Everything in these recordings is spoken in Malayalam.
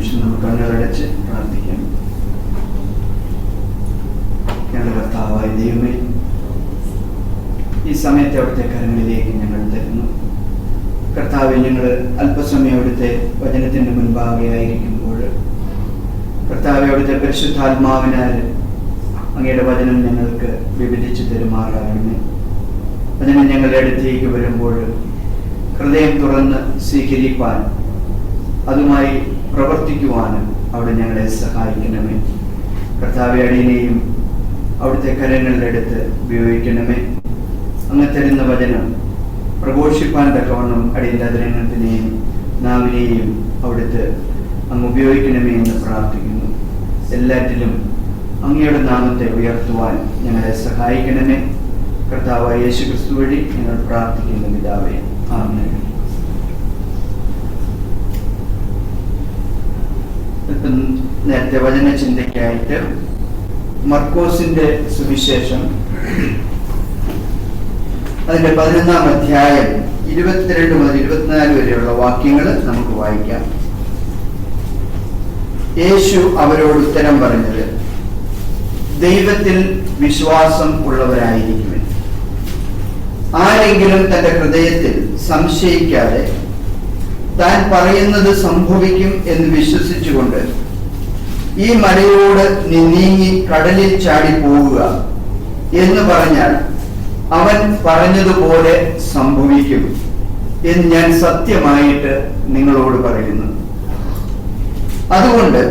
നിമിഷം നമുക്ക് കണ്ണുകളടച്ച് പ്രാർത്ഥിക്കാം. ഞങ്ങളുടെ കർത്താവായ ദൈവമേ, ഈ സമയത്തെ അവിടുത്തെ കരങ്ങളിലേക്ക് ഞങ്ങൾ തരുന്നു. കർത്താവെ, ഞങ്ങൾ അല്പസമയം അവിടുത്തെ വചനത്തിൻ്റെ മുൻപാകെ ആയിരിക്കുമ്പോൾ കർത്താവെ, അവിടുത്തെ പരിശുദ്ധാത്മാവിനാൽ അങ്ങയുടെ വചനം ഞങ്ങൾക്ക് വിഭജിച്ച് തരുമാറാകണമേ. വചനം ഞങ്ങളുടെ അടുത്തേക്ക് വരുമ്പോൾ ഹൃദയം തുറന്ന് സ്വീകരിപ്പാൻ, അതുമായി പ്രവർത്തിക്കുവാനും അവിടെ ഞങ്ങളെ സഹായിക്കണമേ. കർത്താവെ, അടിയനെയും അവിടുത്തെ കരങ്ങളുടെ അടുത്ത് ഉപയോഗിക്കണമേ. അങ്ങ് തരുന്ന വചനം പ്രഘോഷിപ്പാൻ തക്കവണ്ണം അടിയന്റെ അതിരംഗത്തിനെയും നാവിനെയും അവിടുത്തെ അങ്ങ് ഉപയോഗിക്കണമേ എന്ന് പ്രാർത്ഥിക്കുന്നു. എല്ലാറ്റിലും അങ്ങയുടെ നാമത്തെ ഉയർത്തുവാൻ ഞങ്ങളെ സഹായിക്കണമേ. കർത്താവായ യേശു ക്രിസ്തു വഴി ഞങ്ങൾ പ്രാർത്ഥിക്കുന്ന പിതാവേ, ആമേൻ. നേരത്തെ വചന ചിന്തയ്ക്കായിട്ട് മർക്കോസിന്റെ സുവിശേഷം അതിന്റെ 11-ാം അധ്യായം 22 മുതൽ 24 വരെയുള്ള വാക്യങ്ങൾ നമുക്ക് വായിക്കാം. യേശു അവരോട് ഉത്തരം പറഞ്ഞത്, ദൈവത്തിൽ വിശ്വാസം ഉള്ളവരായിരിക്കുമേ. ആരെങ്കിലും തന്റെ ഹൃദയത്തിൽ സംശയിക്കാതെ താൻ പറയുന്നത് സംഭവിക്കും എന്ന് വിശ്വസിച്ചുകൊണ്ട് ഈ മലയോട് നീ നീങ്ങി കടലിൽ ചാടി പോവുക എന്ന് പറഞ്ഞാൽ അവൻ പറഞ്ഞതുപോലെ സംഭവിക്കും എന്ന് ഞാൻ സത്യമായിട്ട് നിങ്ങളോട് പറയുന്നു. അതുകൊണ്ട്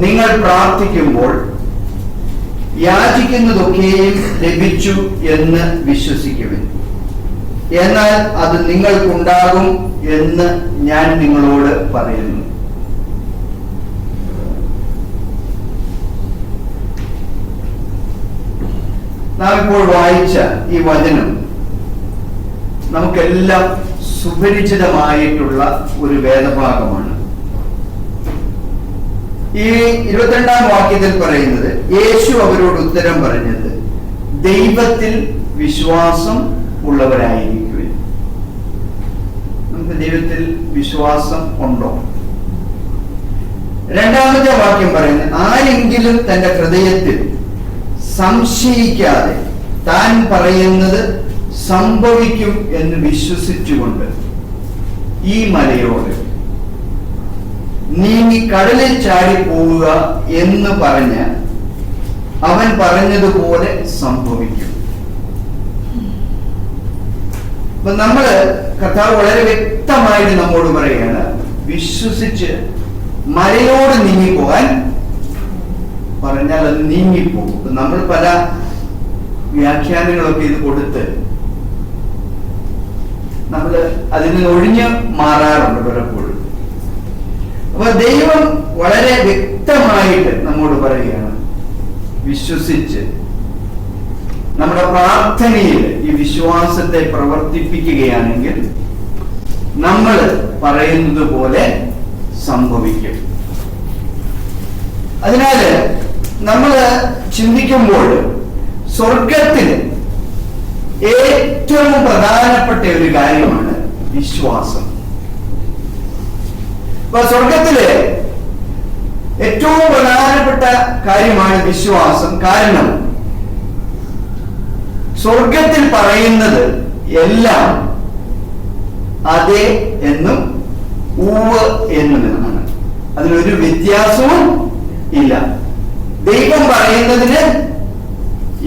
നിങ്ങൾ പ്രാർത്ഥിക്കുമ്പോൾ യാചിക്കുന്നതൊക്കെയും ലഭിച്ചു എന്ന് വിശ്വസിക്കുവിൻ. എന്നാൽ അത് നിങ്ങൾക്കുണ്ടാകും എന്ന് ഞാൻ നിങ്ങളോട് പറയുന്നു. നാം ഇപ്പോൾ വായിച്ച ഈ വചനം നമുക്കെല്ലാം സുപരിചിതമായിട്ടുള്ള ഒരു വേദഭാഗമാണ്. ഈ 22-ാം വാക്യത്തിൽ പറയുന്നത്, യേശു അവരോട് ഉത്തരം പറഞ്ഞത്, ദൈവത്തിൽ വിശ്വാസം ഉള്ളവരായിരിക്കും. നമുക്ക് ദൈവത്തിൽ വിശ്വാസം ഉണ്ടോ? രണ്ടാമത്തെ വാക്യം പറയുന്നത്, ആരെങ്കിലും തന്റെ ഹൃദയത്തിൽ സംശയിക്കാതെ താൻ പറയുന്നത് സംഭവിക്കും എന്ന് വിശ്വസിച്ചുകൊണ്ട് ഈ മലയോട് നീങ്ങി കടലിൽ ചാടി പോവുക എന്ന് പറഞ്ഞ് അവൻ പറഞ്ഞതുപോലെ സംഭവിക്കും. അപ്പൊ നമ്മള് കർത്താവ് വളരെ വ്യക്തമായിട്ട് നമ്മോട് പറയുകയാണ്, വിശ്വസിച്ച് മലയോട് നീങ്ങിപ്പോകാൻ പറഞ്ഞാൽ അത് നീങ്ങിപ്പോകും. നമ്മൾ പല വ്യാഖ്യാനങ്ങളൊക്കെ ഇത് കൊടുത്ത് നമ്മൾ അതിൽ നിന്ന് ഒഴിഞ്ഞ് മാറാറുണ്ട് പലപ്പോഴും. അപ്പൊ ദൈവം വളരെ വ്യക്തമായിട്ട് നമ്മോട് പറയുകയാണ്, വിശ്വസിച്ച് നമ്മുടെ പ്രാർത്ഥനയിൽ ഈ വിശ്വാസത്തെ പ്രവർത്തിപ്പിക്കുകയാണെങ്കിൽ നമ്മൾ പറയുന്നത് പോലെ സംഭവിക്കും. അതിനാല് നമ്മൾ ചിന്തിക്കുമ്പോൾ സ്വർഗത്തിൽ ഏറ്റവും പ്രധാനപ്പെട്ട ഒരു കാര്യമാണ് വിശ്വാസം. അപ്പൊ സ്വർഗത്തിലെ ഏറ്റവും പ്രധാനപ്പെട്ട കാര്യമാണ് വിശ്വാസം. കാരണം സ്വർഗത്തിൽ പറയുന്നത് എല്ലാം അതെ എന്നും ഊവ് എന്നുമാണ്. അതിലൊരു വ്യത്യാസവും ഇല്ല. ദൈവം പറയുന്നതിന്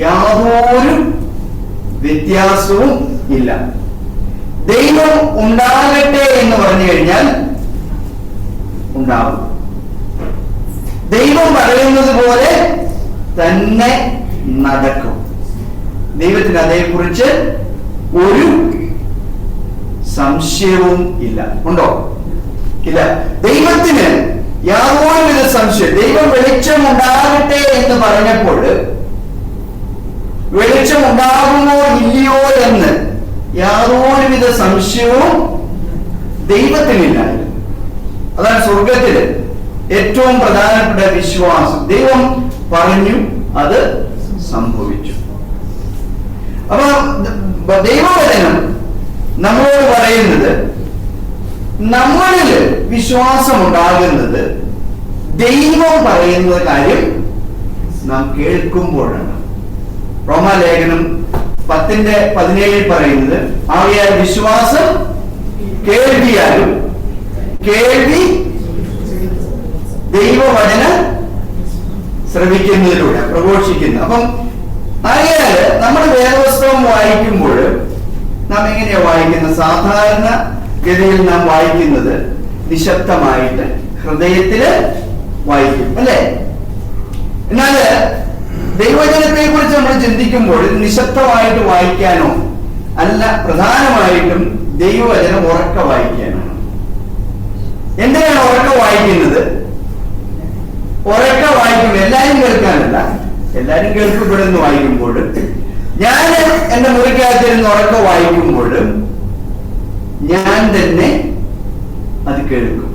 യാതൊരു വ്യത്യാസവും ഇല്ല. ദൈവം ഉണ്ടാകട്ടെ എന്ന് പറഞ്ഞു കഴിഞ്ഞാൽ ഉണ്ടാവും. ദൈവം പറയുന്നത് പോലെ തന്നെ നടക്കും. ദൈവത്തിന് അതേക്കുറിച്ച് ഒരു സംശയവും ഇല്ല. ഉണ്ടോ? ഇല്ല. ദൈവത്തിന് യാതൊരുവിധ സംശയം. ദൈവം വെളിച്ചം ഉണ്ടാകട്ടെ എന്ന് പറഞ്ഞപ്പോൾ വെളിച്ചം ഉണ്ടാകുമോ ഇല്ലയോ എന്ന് യാതൊരുവിധ സംശയവും ദൈവത്തിനില്ലായിരുന്നു. അതാണ് സ്വർഗത്തില് ഏറ്റവും പ്രധാനപ്പെട്ട വിശ്വാസം. ദൈവം പറഞ്ഞു, അത് സംഭവിച്ചു. അപ്പൊ ദൈവവചനം നമ്മളോട് പറയുന്നത്, നമ്മളിൽ വിശ്വാസം ഉണ്ടാകുന്നത് ദൈവം പറയുന്ന കാര്യം നാം കേൾക്കുമ്പോഴാണ്. റോമാലേഖനം 10:17 പറയുന്നത്, ആകയാൽ വിശ്വാസം കേൾവിയാലും കേൾവി ദൈവവചനം ശ്രവിക്കുന്നതിലൂടെ പ്രഘോഷിക്കുന്നു. അപ്പം ആകയാൽ നമ്മൾ വേദപുസ്തകം വായിക്കുമ്പോൾ നാം എങ്ങനെയാ വായിക്കുന്നത്? സാധാരണ ഗതിയിൽ നാം വായിക്കുന്നത് നിശബ്ദമായിട്ട് ഹൃദയത്തില് വായിക്കും, അല്ലേ? എന്നാൽ ദൈവവചനത്തെ കുറിച്ച് നമ്മൾ ചിന്തിക്കുമ്പോൾ നിശബ്ദമായിട്ട് വായിക്കാനോ അല്ല, പ്രധാനമായിട്ടും ദൈവവചനം ഉറക്ക വായിക്കാനാണ്. എന്തിനാണ് ഉറക്ക വായിക്കുന്നത്? ഉറക്ക വായിക്കും, എല്ലാരും കേൾക്കാനല്ല, എല്ലാരും കേൾക്കപ്പെടുന്ന വായിക്കുമ്പോൾ, ഞാൻ എന്റെ മുറിക്കകത്തിരുന്ന് ഉറക്ക വായിക്കുമ്പോൾ ഞാൻ തന്നെ അത് കേൾക്കും.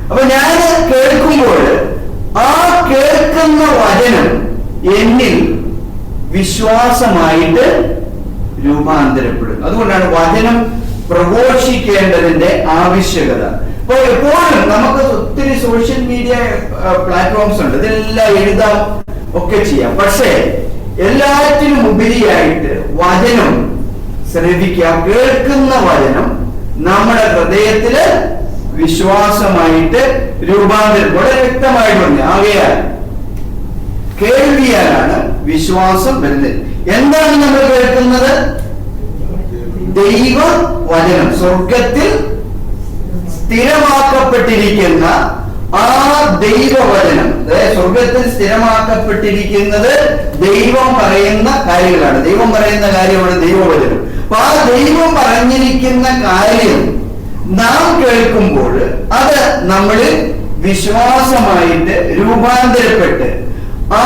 അപ്പൊ ഞാൻ കേൾക്കുമ്പോൾ ആ കേൾക്കുന്ന വചനം എന്നിൽ വിശ്വാസമായിട്ട് രൂപാന്തരപ്പെടും. അതുകൊണ്ടാണ് വചനം പ്രഘോഷിക്കേണ്ടതിന്റെ ആവശ്യകത. അപ്പൊ എപ്പോഴും നമുക്ക് ഒത്തിരി സോഷ്യൽ മീഡിയ പ്ലാറ്റ്ഫോംസ് ഉണ്ട്, ഇതെല്ലാം എഴുതാം, ഒക്കെ ചെയ്യാം. പക്ഷേ എല്ലാറ്റിനും ഉപരിയായിട്ട് വചനം ശ്രവിക്കുക, കേൾക്കുന്ന വചനം നമ്മുടെ ഹൃദയത്തില് വിശ്വാസമായിട്ട് രൂപാന്തരം. വളരെ വ്യക്തമായിട്ട് പറഞ്ഞു, ആകയാൽ കേൾവിയാലാണ് വിശ്വാസം വരുന്നത്. എന്താണ് നമ്മൾ കേൾക്കുന്നത്? ദൈവ വചനം, സ്വർഗത്തിൽ സ്ഥിരമാക്കപ്പെട്ടിരിക്കുന്ന ആ ദൈവവചനം. സ്വർഗത്തിൽ സ്ഥിരമാക്കപ്പെട്ടിരിക്കുന്നത് ദൈവം പറയുന്ന കാര്യങ്ങളാണ്. ദൈവം പറയുന്ന കാര്യമാണ് ദൈവവചനം. അപ്പൊ ആ ദൈവം പറഞ്ഞിരിക്കുന്ന കാര്യം നാം കേൾക്കുമ്പോൾ അത് നമ്മളിൽ വിശ്വാസമായിട്ട് രൂപാന്തരപ്പെട്ട് ആ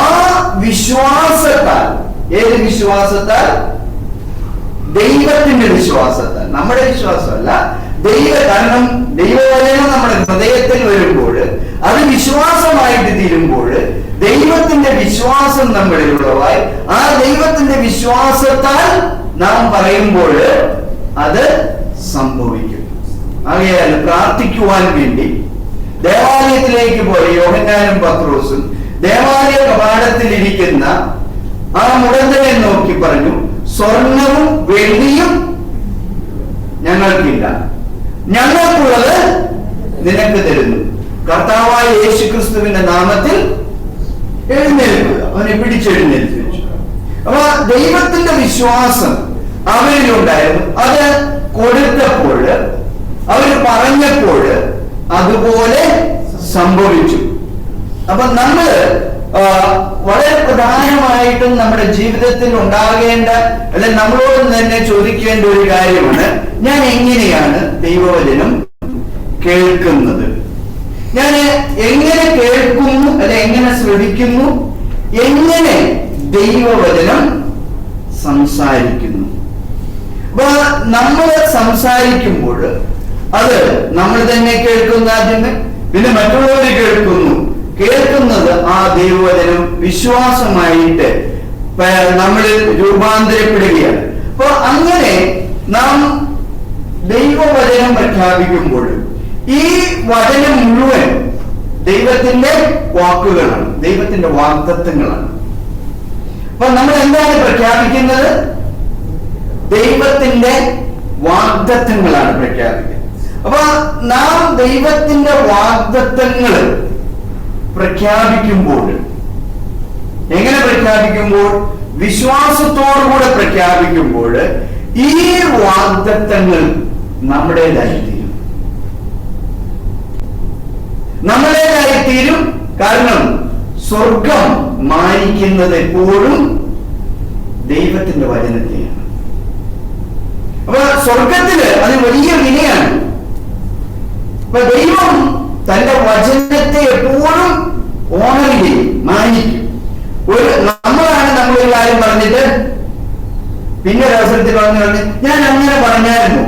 വിശ്വാസത്താൽ, ഏത് വിശ്വാസത്താൽ? ദൈവത്തിന്റെ വിശ്വാസത്താൽ, നമ്മുടെ വിശ്വാസമല്ല, കാരണം ദൈവവചനം നമ്മുടെ ഹൃദയത്തിൽ വരുമ്പോൾ അത് വിശ്വാസമായിട്ട് തീരുമ്പോൾ ദൈവത്തിന്റെ വിശ്വാസം നമ്മളിൽ ഉള്ളതായി ആ ദൈവത്തിന്റെ വിശ്വാസത്താൽ നാം പറയുമ്പോൾ അത് സംഭവിക്കും. ആകയാൽ പ്രാർത്ഥിക്കുവാൻ വേണ്ടി ദേവാലയത്തിലേക്ക് പോയ യോഹന്നാനും പത്രോസും ദേവാലയ കവാടത്തിലിരിക്കുന്ന ആ മുടന്തനെ നോക്കി പറഞ്ഞു, സ്വർണവും വെള്ളിയും ഞങ്ങൾക്കില്ല, ഞങ്ങൾക്കുള്ളത് നിനക്ക് തരുന്നു. കർത്താവായ യേശുക്രിസ്തുവിന്റെ നാമത്തിൽ എഴുന്നേൽക്കുക. അവനെ പിടിച്ചെഴുന്നേൽപ്പിച്ചു. അപ്പൊ ദൈവത്തിന്റെ വിശ്വാസം അവരിലുണ്ടായിരുന്നു. അത് കൊടുത്തപ്പോൾ, അവര് പറഞ്ഞപ്പോൾ അതുപോലെ സംഭവിച്ചു. അപ്പൊ നമ്മള് വളരെ പ്രധാനമായിട്ടും നമ്മുടെ ജീവിതത്തിൽ ഉണ്ടാകേണ്ട, അല്ലെ നമ്മളോട് തന്നെ ചോദിക്കേണ്ട ഒരു കാര്യമാണ്, ഞാൻ എങ്ങനെയാണ് ദൈവവചനം കേൾക്കുന്നത്? ഞാൻ എങ്ങനെ കേൾക്കുന്നു, അല്ലെ എങ്ങനെ ശ്രവിക്കുന്നു? എങ്ങനെ ദൈവവചനം സംസാരിക്കുന്നു? അപ്പൊ നമ്മൾ സംസാരിക്കുമ്പോൾ അത് നമ്മൾ തന്നെ കേൾക്കുന്ന ആദ്യമേ, പിന്നെ മറ്റുള്ളവർ കേൾക്കുന്നു. കേൾക്കുന്നത് ആ ദൈവവചനം വിശ്വാസമായിട്ട് നമ്മളിൽ രൂപാന്തരപ്പെടുകയാണ്. അപ്പൊ അങ്ങനെ നാം ദൈവവചനം പ്രഖ്യാപിക്കുമ്പോൾ ഈ വചനം മുഴുവൻ ദൈവത്തിന്റെ വാക്കുകളാണ്, ദൈവത്തിന്റെ വാഗ്ദത്തങ്ങളാണ്. അപ്പൊ നമ്മൾ എന്താണ് പ്രഖ്യാപിക്കുന്നത്? ദൈവത്തിന്റെ വാഗ്ദത്തങ്ങളാണ് പ്രഖ്യാപിക്കുന്നത്. അപ്പൊ നാം ദൈവത്തിന്റെ വാഗ്ദത്തങ്ങൾ പ്രഖ്യാപിക്കുമ്പോൾ, എങ്ങനെ പ്രഖ്യാപിക്കുമ്പോൾ? വിശ്വാസത്തോടുകൂടെ പ്രഖ്യാപിക്കുമ്പോൾ ഈ വാഗ്ദത്തങ്ങൾ നമ്മുടേതായിത്തീരും. നമ്മുടേതായിത്തീരും. കാരണം സ്വർഗം മാനിക്കുന്നത് എപ്പോഴും ദൈവത്തിന്റെ വചനത്തെയാണ്. അപ്പൊ സ്വർഗത്തില് അത് വലിയ വിനയാണ്. അപ്പൊ ദൈവം തന്റെ വചനത്തെ എപ്പോഴും ഓണർ ചെയ്യും, മാനിക്കും. നമ്മളാണ് നമ്മളൊരു കാര്യം പറഞ്ഞിട്ട് പിന്നെ ഒരു അവസരത്തിൽ പറഞ്ഞു, ഞാൻ അങ്ങനെ പറഞ്ഞായിരുന്നോ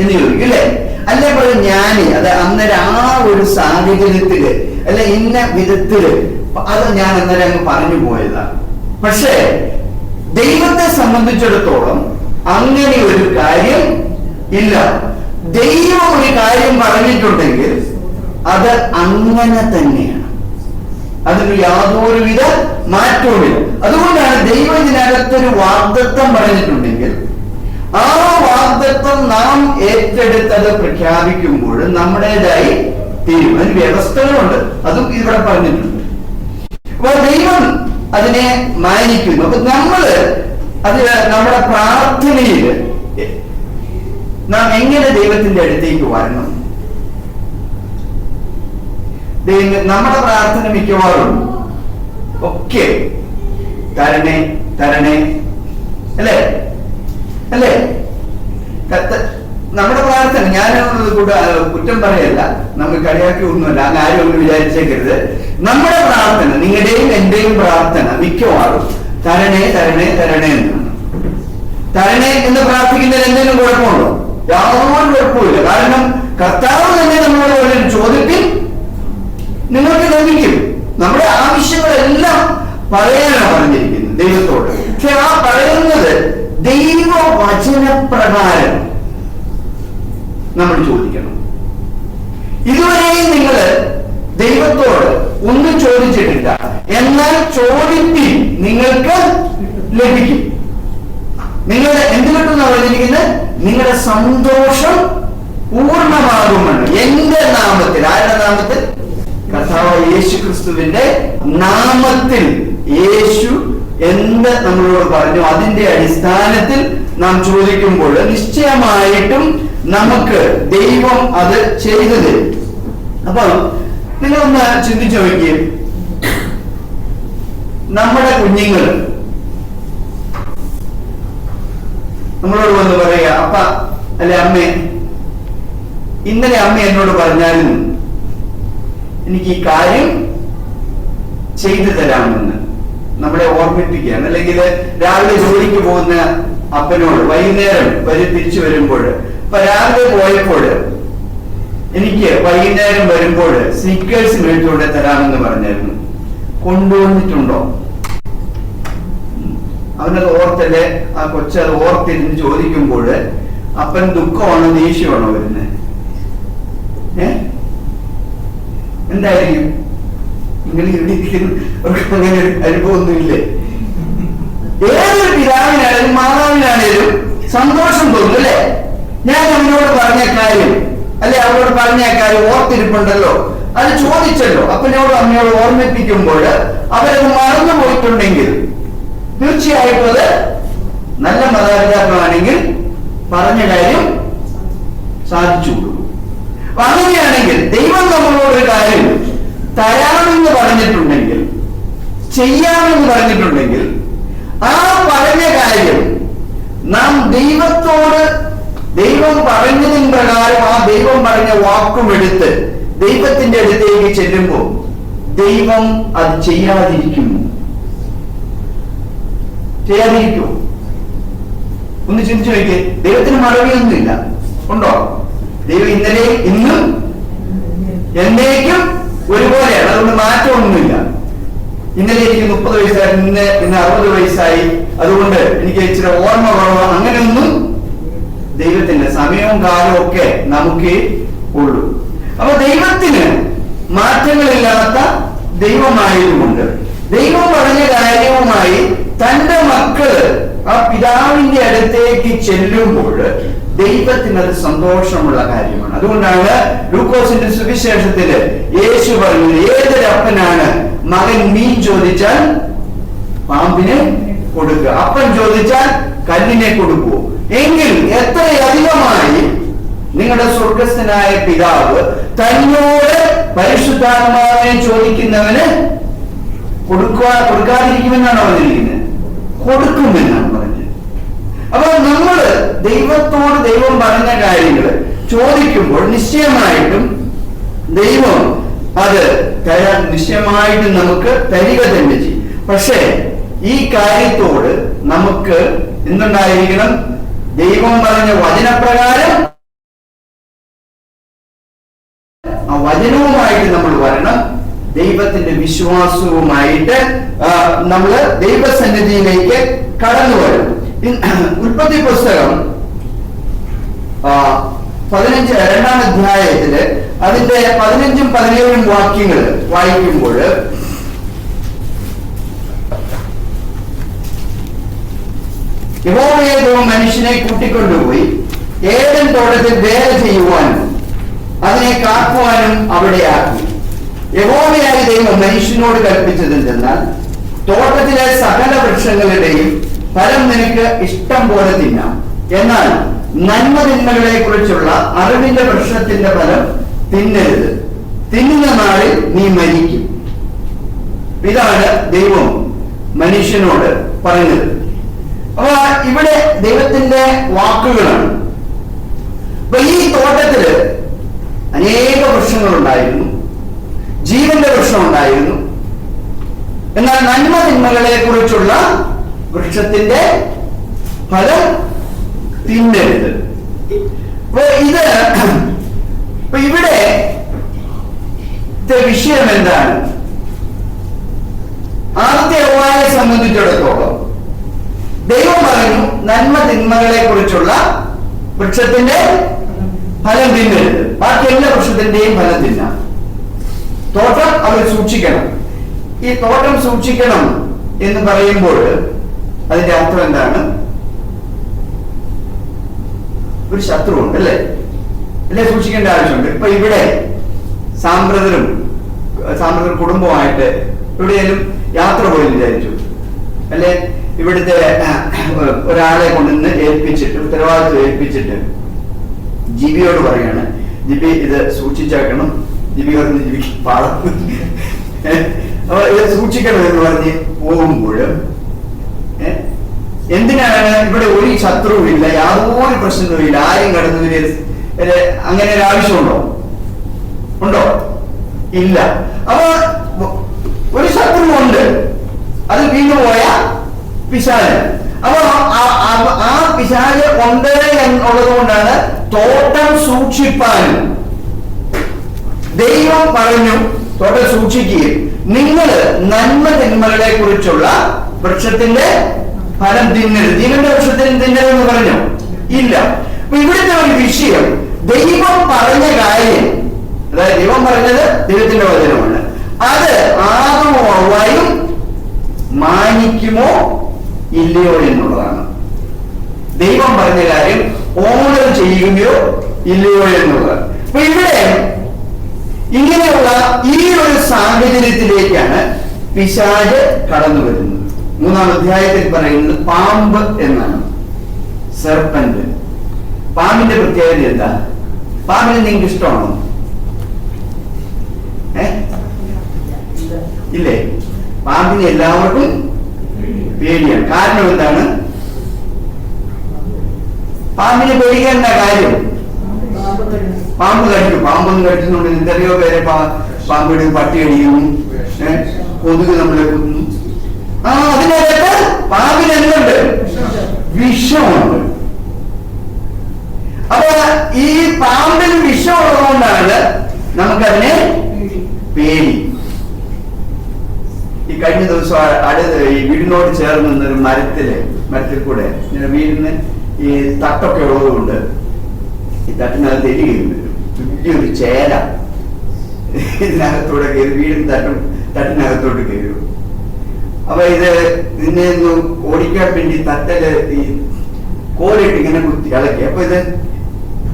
എന്ന് ചോദിക്കും, അല്ലെ? അല്ലെ പറയും, ഞാൻ അത് അന്നേരം ആ ഒരു സാഹചര്യത്തില് അല്ലെ ഇന്ന വിധത്തില് അത് ഞാൻ അന്നേരം അങ്ങ് പറഞ്ഞു പോയതാണ്. പക്ഷേ ദൈവത്തെ സംബന്ധിച്ചിടത്തോളം അങ്ങനെ ഒരു കാര്യം ഇല്ല. ദൈവം ഒരു കാര്യം പറഞ്ഞിട്ടുണ്ടെങ്കിൽ അത് അങ്ങനെ തന്നെയാണ്. അതിന് യാതൊരുവിധ മാറ്റവുമില്ല. അതുകൊണ്ടാണ് ദൈവം ഇതിനകത്തൊരു വാഗ്ദത്തം പറഞ്ഞിട്ടുണ്ടെങ്കിൽ ആ വാഗ്ദത്തം നാം ഏറ്റെടുത്തത് പ്രഖ്യാപിക്കുമ്പോൾ നമ്മുടേതായി തീരും. അതിന് വ്യവസ്ഥകളുണ്ട്, അതും ഇവിടെ പറഞ്ഞിട്ടുണ്ട്. അപ്പൊ ദൈവം അതിനെ മാനിക്കുന്നു. അപ്പൊ നമ്മള് അത് നമ്മുടെ പ്രാർത്ഥനയിൽ നാം എങ്ങനെ ദൈവത്തിന്റെ അടുത്തേക്ക് വരണം? നമ്മുടെ പ്രാർത്ഥന മിക്കവാറും ഒക്കെ തരണേ തരണേ അല്ലേ അല്ലേ? നമ്മുടെ പ്രാർത്ഥന, ഞാൻ കുറ്റം പറയല്ല, നമ്മൾ കളിയാക്കി ഒന്നുമല്ല, അങ്ങ് ആരും ഒന്ന് വിചാരിച്ചേക്കരുത്. നമ്മുടെ പ്രാർത്ഥന, നിങ്ങളുടെയും എന്റെയും പ്രാർത്ഥന മിക്കവാറും തരണേ തരണേ തരണേ എന്നാണ്. തരണേ എന്ന് പ്രാർത്ഥിക്കുന്നതിൽ എന്തെങ്കിലും കുഴപ്പമുണ്ടോ? യാതൊരു കുഴപ്പമില്ല. കാരണം കർത്താവ് തന്നെ നമ്മളോട് വളരെ ചോദിപ്പിൽ നിങ്ങൾക്ക് ലഭിക്കും. നമ്മുടെ ആവശ്യങ്ങളെല്ലാം പറയാനാണ് പറഞ്ഞിരിക്കുന്നത് ദൈവത്തോട്. പക്ഷെ ആ പറയുന്നത് ദൈവവചനപ്രകാരം നമ്മൾ ചോദിക്കണം. ഇതുവരെയും നിങ്ങൾ ദൈവത്തോട് ഒന്നും ചോദിച്ചിട്ടില്ല, എന്നാൽ ചോദിപ്പിൽ നിങ്ങൾക്ക് ലഭിക്കും. നിങ്ങളുടെ എന്ത് കിട്ടുന്ന പറഞ്ഞിരിക്കുന്നത്? നിങ്ങളുടെ സന്തോഷം പൂർണ്ണമാകുമെന്ന്. എന്റെ നാമത്തിൽ, ആരുടെ നാമത്തിൽ? കർത്താവ് യേശു ക്രിസ്തുവിന്റെ നാമത്തിൽ. യേശു എന്ത് നമ്മളോട് പറഞ്ഞു, അതിന്റെ അടിസ്ഥാനത്തിൽ നാം ചോദിക്കുമ്പോൾ നിശ്ചയമായിട്ടും നമുക്ക് ദൈവം അത് ചെയ്തു തരും. അപ്പൊ നിങ്ങളൊന്ന് ചിന്തിച്ചു നോക്കിയേ, നമ്മുടെ കുഞ്ഞുങ്ങൾ നമ്മളോട് വന്ന് പറയുക, അപ്പ അല്ലെ അമ്മേ, ഇന്നലെ അമ്മ എന്നോട് പറഞ്ഞായിരുന്നു എനിക്ക് ഈ കാര്യം ചെയ്തു തരാമെന്ന് നമ്മളെ ഓർമ്മിപ്പിക്കുകയാണ്. അല്ലെങ്കിൽ രാവിലെ ജോലിക്ക് പോകുന്ന അപ്പനോട് വൈകുന്നേരം തിരിച്ചു വരുമ്പോൾ, ഇപ്പൊ രാവിലെ പോയപ്പോൾ എനിക്ക് വൈകുന്നേരം വരുമ്പോൾ സ്നിക്കേഴ്സ് മേടിച്ചുകൊണ്ട് തരാമെന്ന് പറഞ്ഞായിരുന്നു, കൊണ്ടുവന്നിട്ടുണ്ടോ? അവനത് ഓർത്തല്ലേ, ആ കൊച്ചത് ഓർത്തിരുന്ന് ചോദിക്കുമ്പോൾ അപ്പൻ ദുഃഖമാണോ ദേഷ്യമാണോ വരുന്നത്? എന്തായിരിക്കും? നിങ്ങൾ ഇവിടെ ഇരിക്കുന്ന അങ്ങനെ ഒരു അനുഭവമൊന്നുമില്ലേ? ഏതൊരു പിതാവിനാണേലും മാതാവിനാണേലും സന്തോഷം തോന്നും അല്ലേ? ഞാൻ അവനോട് പറഞ്ഞ കാര്യം അല്ലെ അവരോട് പറഞ്ഞ കാര്യം ഓർത്തിരിപ്പുണ്ടല്ലോ, അത് ചോദിച്ചല്ലോ. അപ്പനോടും അമ്മയോട് ഓർമ്മിപ്പിക്കുമ്പോൾ അവരത് മറന്നു പോയിട്ടുണ്ടെങ്കിൽ തീർച്ചയായിട്ടും അത് നല്ല മാതാപിതാക്കളാണെങ്കിൽ പറഞ്ഞ കാര്യം സാധിച്ചു കൊടുക്കും. അപ്പൊ അങ്ങനെയാണെങ്കിൽ ദൈവം നമ്മളോടൊരു കാര്യം തരാമെന്ന് പറഞ്ഞിട്ടുണ്ടെങ്കിൽ, ചെയ്യാമെന്ന് പറഞ്ഞിട്ടുണ്ടെങ്കിൽ, ആ പറഞ്ഞ കാര്യം നാം ദൈവത്തോട് ദൈവം പറഞ്ഞതിന് പ്രകാരം ആ ദൈവം പറഞ്ഞ വാക്കുമെടുത്ത് ദൈവത്തിന്റെ അടുത്തേക്ക് ചെല്ലുമ്പോൾ ദൈവം അത് ചെയ്യാതിരിക്കുമോ? ചെയ്യാതിരിക്കുമോ? ഒന്ന് ചിന്തിച്ചു നോക്കിയേ. ദൈവത്തിന് മറവിയൊന്നുമില്ല, ഉണ്ടോ? ദൈവം ഇന്നലെയും ഇന്നും എന്നേക്കും ഒരുപോലെയാണ്, അതുകൊണ്ട് മാറ്റമൊന്നുമില്ല. ഇന്നലെ എനിക്ക് 30 വയസ്സായി, ഇന്ന് 60 വയസ്സായി, അതുകൊണ്ട് എനിക്ക് ഇച്ചിരി ഓർമ്മ കുറവാണ്, അങ്ങനെയൊന്നും ദൈവത്തിന്റെ സമയവും കാലവും ഒക്കെ നമുക്ക് ഉള്ളൂ. അപ്പൊ ദൈവത്തിന് മാറ്റങ്ങളില്ലാത്ത ദൈവമായതുകൊണ്ട് ദൈവം പറഞ്ഞ കാര്യവുമായി തന്റെ മക്കള് ആ പിതാവിന്റെ അടുത്തേക്ക് ചെല്ലുമ്പോൾ ദൈവത്തിന് അത് സന്തോഷമുള്ള കാര്യമാണ്. അതുകൊണ്ടാണ് ലൂക്കോസിന്റെ സുവിശേഷത്തില് യേശു പറഞ്ഞത്, ഏതൊരപ്പനാണ് മകൻ മീൻ ചോദിച്ചാൽ പാമ്പിനെ കൊടുക്കുക, അപ്പൻ ചോദിച്ചാൽ കല്ലിനെ കൊടുക്കുവോ? എങ്കിൽ എത്രയധികമായി നിങ്ങളുടെ സ്വർഗസ്ഥനായ പിതാവ് തന്നോട് പരിശുദ്ധാത്മാവിനെ ചോദിക്കുന്നവന് കൊടുക്കാതിരിക്കുമെന്നാണ് പറഞ്ഞിരിക്കുന്നത്, കൊടുക്കുമെന്നാണ് പറഞ്ഞത്. അപ്പൊ നമ്മള് ദൈവത്തോട് ദൈവം പറഞ്ഞ കാര്യങ്ങൾ ചോദിക്കുമ്പോൾ നിശ്ചയമായിട്ടും ദൈവം അത് നിശ്ചയമായിട്ടും നമുക്ക് തരിക തന്നെ ചെയ്യും. പക്ഷേ ഈ കാര്യത്തോട് നമുക്ക് എന്തുണ്ടായിരിക്കണം? ദൈവം പറഞ്ഞ വചനപ്രകാരം ആ വചനവുമായിട്ട് നമ്മൾ വരണം. ദൈവത്തിന്റെ വിശ്വാസവുമായിട്ട് നമ്മള് ദൈവസന്നിധിയിലേക്ക് കടന്നു വരണം. ഉൽപ്പത്തി പുസ്തകം 2-ാം അധ്യായത്തില് അതിന്റെ 15ഉം 17ഉം വാക്യങ്ങൾ വായിക്കുമ്പോൾ യഹോവയെ ദൈവം മനുഷ്യനെ കൂട്ടിക്കൊണ്ടുപോയി ഏദൻ തോട്ടത്തിൽ വേല ചെയ്യുവാനും അതിനെ കാക്കുവാനും അവിടെയാക്കി. യഹോവയായ ദൈവം മനുഷ്യനോട് കൽപ്പിച്ചതെന്തെന്നാൽ, തോട്ടത്തിലെ സകല വൃക്ഷങ്ങളുടെയും ഫലം നിനക്ക് ഇഷ്ടം പോലെ തിന്നാം, എന്നാൽ നന്മതിന്മകളെ കുറിച്ചുള്ള അറിവിന്റെ വൃക്ഷത്തിന്റെ ഫലം തിന്നരുത്, തിന്നുന്ന നാളിൽ നീ മരിക്കും. ഇതാണ് ദൈവം മനുഷ്യനോട് പറഞ്ഞത്. അപ്പൊ ഇവിടെ ദൈവത്തിന്റെ വാക്കുകളാണ്. അപ്പൊ ഈ തോട്ടത്തില് അനേക വൃക്ഷങ്ങളുണ്ടായിരുന്നു, ജീവന്റെ വൃക്ഷം ഉണ്ടായിരുന്നു, എന്നാൽ നന്മ തിന്മകളെ കുറിച്ചുള്ള വൃക്ഷത്തിന്റെ ഫലം തിന്നരുത്. അപ്പൊ ഇവിടെ വിഷയം എന്താണ്? ആദ്യത്തെ ഹവ്വായെ സംബന്ധിച്ചിടത്തോളം ദൈവം പറഞ്ഞു നന്മ തിന്മകളെ കുറിച്ചുള്ള വൃക്ഷത്തിന്റെ ഫലം തിന്നരുത്, ബാക്കി എല്ലാ വൃക്ഷത്തിന്റെയും ഫലം തിന്നാം. തോട്ടം അവർ സൂക്ഷിക്കണം. ഈ തോട്ടം സൂക്ഷിക്കണം എന്ന് പറയുമ്പോൾ അതിന്റെ അർത്ഥം എന്താണ്? ഒരു ശത്രു ഉണ്ട് അല്ലേ? സൂക്ഷിക്കേണ്ട ആവശ്യമുണ്ട്. ഇപ്പൊ ഇവിടെ സാമ്പ്രദർ കുടുംബമായിട്ട് എവിടെയെങ്കിലും യാത്ര പോയി വിചാരിച്ചു അല്ലെ, ഇവിടുത്തെ ഒരാളെ കൊണ്ടുവന്ന് ഏൽപ്പിച്ചിട്ട്, ഉത്തരവാദിത്വം ഏൽപ്പിച്ചിട്ട് ജിബിയോട് പറയാണ്, ജിബി ഇത് സൂക്ഷിച്ചേക്കണം, ജിബി പറഞ്ഞ് ജിബിക്ക് പാടം അപ്പൊ ഇത് സൂക്ഷിക്കണം എന്ന് പറഞ്ഞ് പോകുമ്പോൾ എന്തിനാണ്? ഇവിടെ ഒരു ശത്രുവില്ല, യാതൊരു പ്രശ്നവുമില്ല, ആരും കടന്നു അങ്ങനെ ഒരു ആവശ്യമുണ്ടോ? ഉണ്ടോ? ഇല്ല. അപ്പൊ ഒരു ശത്രുവുണ്ട്, അത് വീണ്ടും പോയ പിശാച്. അപ്പൊ ആ പിശാച് ഉണ്ട് എന്നുള്ളത് കൊണ്ടാണ് തോട്ടം സൂക്ഷിപ്പാനും ദൈവം പറഞ്ഞു തോട്ടം സൂക്ഷിക്കുകയും നിങ്ങൾ നന്മ തിന്മകളെ കുറിച്ചുള്ള വൃക്ഷത്തിന്റെ ഫലം തിന്നരുത്, ജീവന്റെ വൃക്ഷത്തിന് തിന്നരുതെന്ന് പറഞ്ഞു ഇല്ല. അപ്പൊ ഇവിടുത്തെ ഒരു വിഷയം, ദൈവം പറഞ്ഞ കാര്യം, അതായത് ദൈവം പറഞ്ഞത് ദൈവത്തിന്റെ വചനമാണ്, അത് ആദവും ഹവ്വായും മാനിക്കുമോ ഇല്ലയോ എന്നുള്ളതാണ്. ദൈവം പറഞ്ഞ കാര്യം ഓണർ ചെയ്യുകയോ ഇല്ലയോ എന്നുള്ളത്. അപ്പൊ ഇവിടെ ഇങ്ങനെയുള്ള ഈ ഒരു സാഹചര്യത്തിലേക്കാണ് പിശാച് കടന്നു വരുന്നത്. 3-ാം അധ്യായത്തിൽ പറയുന്നത് പാമ്പ് എന്നാണ്, സെർപ്പന്റ്. പാമ്പിന്റെ പ്രത്യേകത എന്താ? പാമ്പിനെ നിങ്ങൾക്ക് ഇഷ്ടമാണോ? ഇല്ലേ? പാമ്പിനെ എല്ലാവർക്കും പേടിയാണ്. കാരണം എന്താണ്? പാമ്പിനെ പേടിക്കേണ്ട കാര്യം, പാമ്പ് കടിക്കും. പാമ്പൊന്നും കടിക്കുന്നുണ്ട്, എത്രയോ പേരെ പാമ്പ് കടിക്കും, പട്ടി കടിക്കും, കൊതുക് നമ്മളെ കൊന്നു. അതിനകത്ത് പാമ്പിന് എന്തുണ്ട്? വിഷമുണ്ട്. അപ്പൊ ഈ പാമ്പിന് വിഷമുള്ളതുകൊണ്ടാണ് നമുക്കതിനെ പേടി. ഈ കഴിഞ്ഞ ദിവസം ഈ വീടിനോട് ചേർന്ന് നിന്നൊരു മരത്തിൽ കൂടെ വീടിന് ഈ തട്ടൊക്കെ ഉള്ളതുകൊണ്ട് ഈ തട്ടിനകത്ത് എലി കയറി വരും. വലിയൊരു ചേര ഇതിനകത്തൂടെ കയറി വീടിന് തട്ടിനകത്തോട്ട് കയറും. അപ്പൊ ഇതിനെ ഒന്ന് ഓടിക്കാൻ വേണ്ടി തട്ടല് ഈ കോലിട്ട് ഇങ്ങനെ കുത്തി ഇളക്കി. അപ്പൊ ഇത്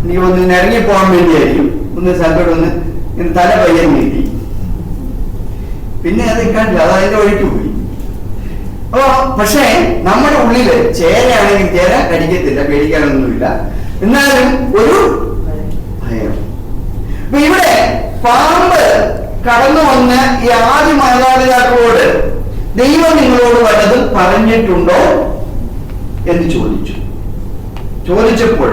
എനിക്ക് ഒന്ന് ഇറങ്ങി പോകാൻ വേണ്ടിയായിരിക്കും, ഒന്ന് സങ്കടം ഒന്ന് ഇങ്ങനെ തല പയ്യൻ നീട്ടി, പിന്നെ അത് കണ്ടില്ല, അത് അതിന്റെ വഴിക്ക് പോയി. അപ്പൊ പക്ഷേ നമ്മുടെ ഉള്ളില് ചേരയാണെങ്കിൽ ചേര കടിക്കത്തില്ല, പേടിക്കാനൊന്നുമില്ല, എന്നാലും ഒരു ഭയം. അപ്പൊ ഇവിടെ പാമ്പ് കടന്നു വന്ന് ഈ ആദ്യ മാതാപിതാക്കളോട് ദൈവം നിങ്ങളോട് വല്ലതും പറഞ്ഞിട്ടുണ്ടോ എന്ന് ചോദിച്ചപ്പോൾ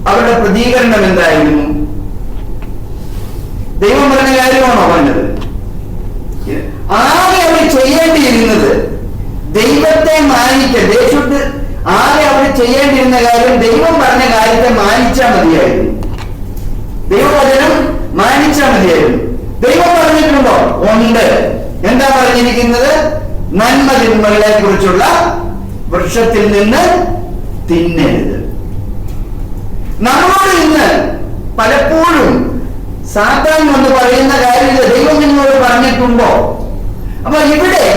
അവരുടെ പ്രതികരണം എന്തായിരുന്നു? ദൈവം പറഞ്ഞ കാര്യമാണോ പറഞ്ഞത്? ആകെ അവർ ചെയ്യേണ്ടിയിരുന്നത് ദൈവത്തെ മാനിക്കുക. ആകെ അവർ ചെയ്യേണ്ടിയിരുന്ന കാര്യം ദൈവം പറഞ്ഞ കാര്യത്തെ മാനിച്ചാൽ മതിയായിരുന്നു, ദൈവവചനം മാനിച്ചാൽ മതിയായിരുന്നു. ദൈവം പറഞ്ഞിട്ടുണ്ടോ? ഉണ്ട്. എന്താ പറഞ്ഞിരിക്കുന്നത്? നന്മ തിന്മകളെ കുറിച്ചുള്ള വൃക്ഷത്തിൽ നിന്ന് തിന്നരുത്. നമ്മളോട് ഇന്ന് പലപ്പോഴും സാത്താൻ എന്ന് പറയുന്ന കാര്യം ദൈവം നിങ്ങളോട് പറഞ്ഞിട്ടുണ്ടോ? അപ്പൊ ഇവിടെ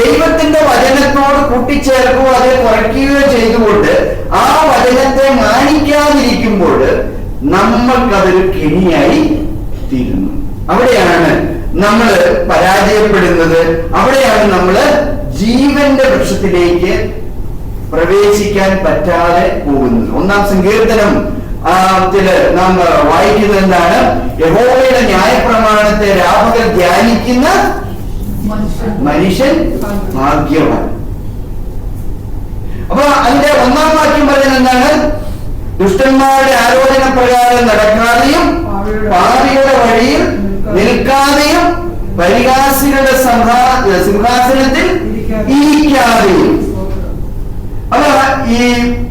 ദൈവത്തിന്റെ വചനത്തോട് കൂട്ടിച്ചേർക്കുകയോ അത് കുറയ്ക്കുകയോ ചെയ്തുകൊണ്ട് ആ വചനത്തെ മാനിക്കാതിരിക്കുമ്പോൾ നമ്മൾക്കതൊരു കെണിയായി തീരുന്നു. അവിടെയാണ് നമ്മൾ പരാജയപ്പെടുന്നത്. അവിടെയാണ് നമ്മൾ ജീവന്റെ വൃക്ഷത്തിലേക്ക് പ്രവേശിക്കാൻ പറ്റാതെ പോകുന്നത്. 1-ാം സങ്കീർത്തനം നാം വായിക്കുന്നത് എന്താണ്? യഹോവയുടെ ന്യായപ്രമാണത്തെ രാപകൽ ധ്യാനിക്കുന്ന മനുഷ്യൻ ഭാഗ്യവാൻ. അപ്പൊ അതിന്റെ 1-ാം വാക്യം പറയുന്നത് എന്താണ്? ദുഷ്ടന്മാരുടെ ആലോചന പ്രകാരം നടക്കാതെയും പാപിയുടെ വഴിയിൽ നിൽക്കാതെയും പരിഹാസികളുടെ സിംഹാസനത്തിൽ ഇരിക്കാതെയും. അപ്പൊ ഈ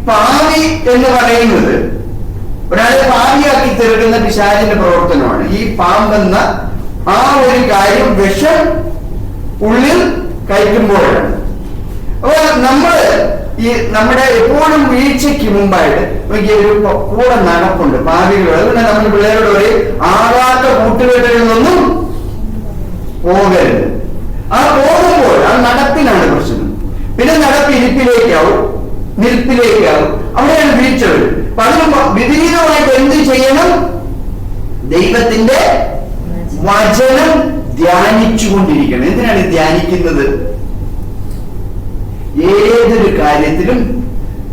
പാപി എന്ന് പറയുന്നത് ഒരാളെ പാപിയാക്കി തീർക്കുന്ന പിശാചിന്റെ പ്രവർത്തനമാണ്. ഈ പാമ്പെന്ന ആ ഒരു കാര്യം വിഷം ഉള്ളിൽ കയറ്റുമ്പോഴാണ്. അപ്പൊ നമ്മുടെ എപ്പോഴും വീഴ്ചയ്ക്ക് മുമ്പായിട്ട് ഒരു കൂടെ നടപ്പുണ്ട് പാപികൾ. അതുകൊണ്ട് നമ്മൾ പിള്ളേരോട് പറയും, ആകാത്ത കൂട്ടുകെട്ടുകളിൽ നിന്നും പോകരുത്. ആ പോകുമ്പോൾ ആ നടപ്പിലാണ് പ്രശ്നം. പിന്നെ നടപ്പ് ഇരിപ്പിലേക്കാവും, നിൽപ്പിലേക്കാവും. അവിടെയാണ് വീഴ്ച വരും. അതിന് വിപരീതമായിട്ട് എന്ത് ചെയ്യണം? ദൈവത്തിന്റെ വചനം ധ്യാനിച്ചുകൊണ്ടിരിക്കണം. എന്തിനാണ് ധ്യാനിക്കുന്നത്? ഏതൊരു കാര്യത്തിലും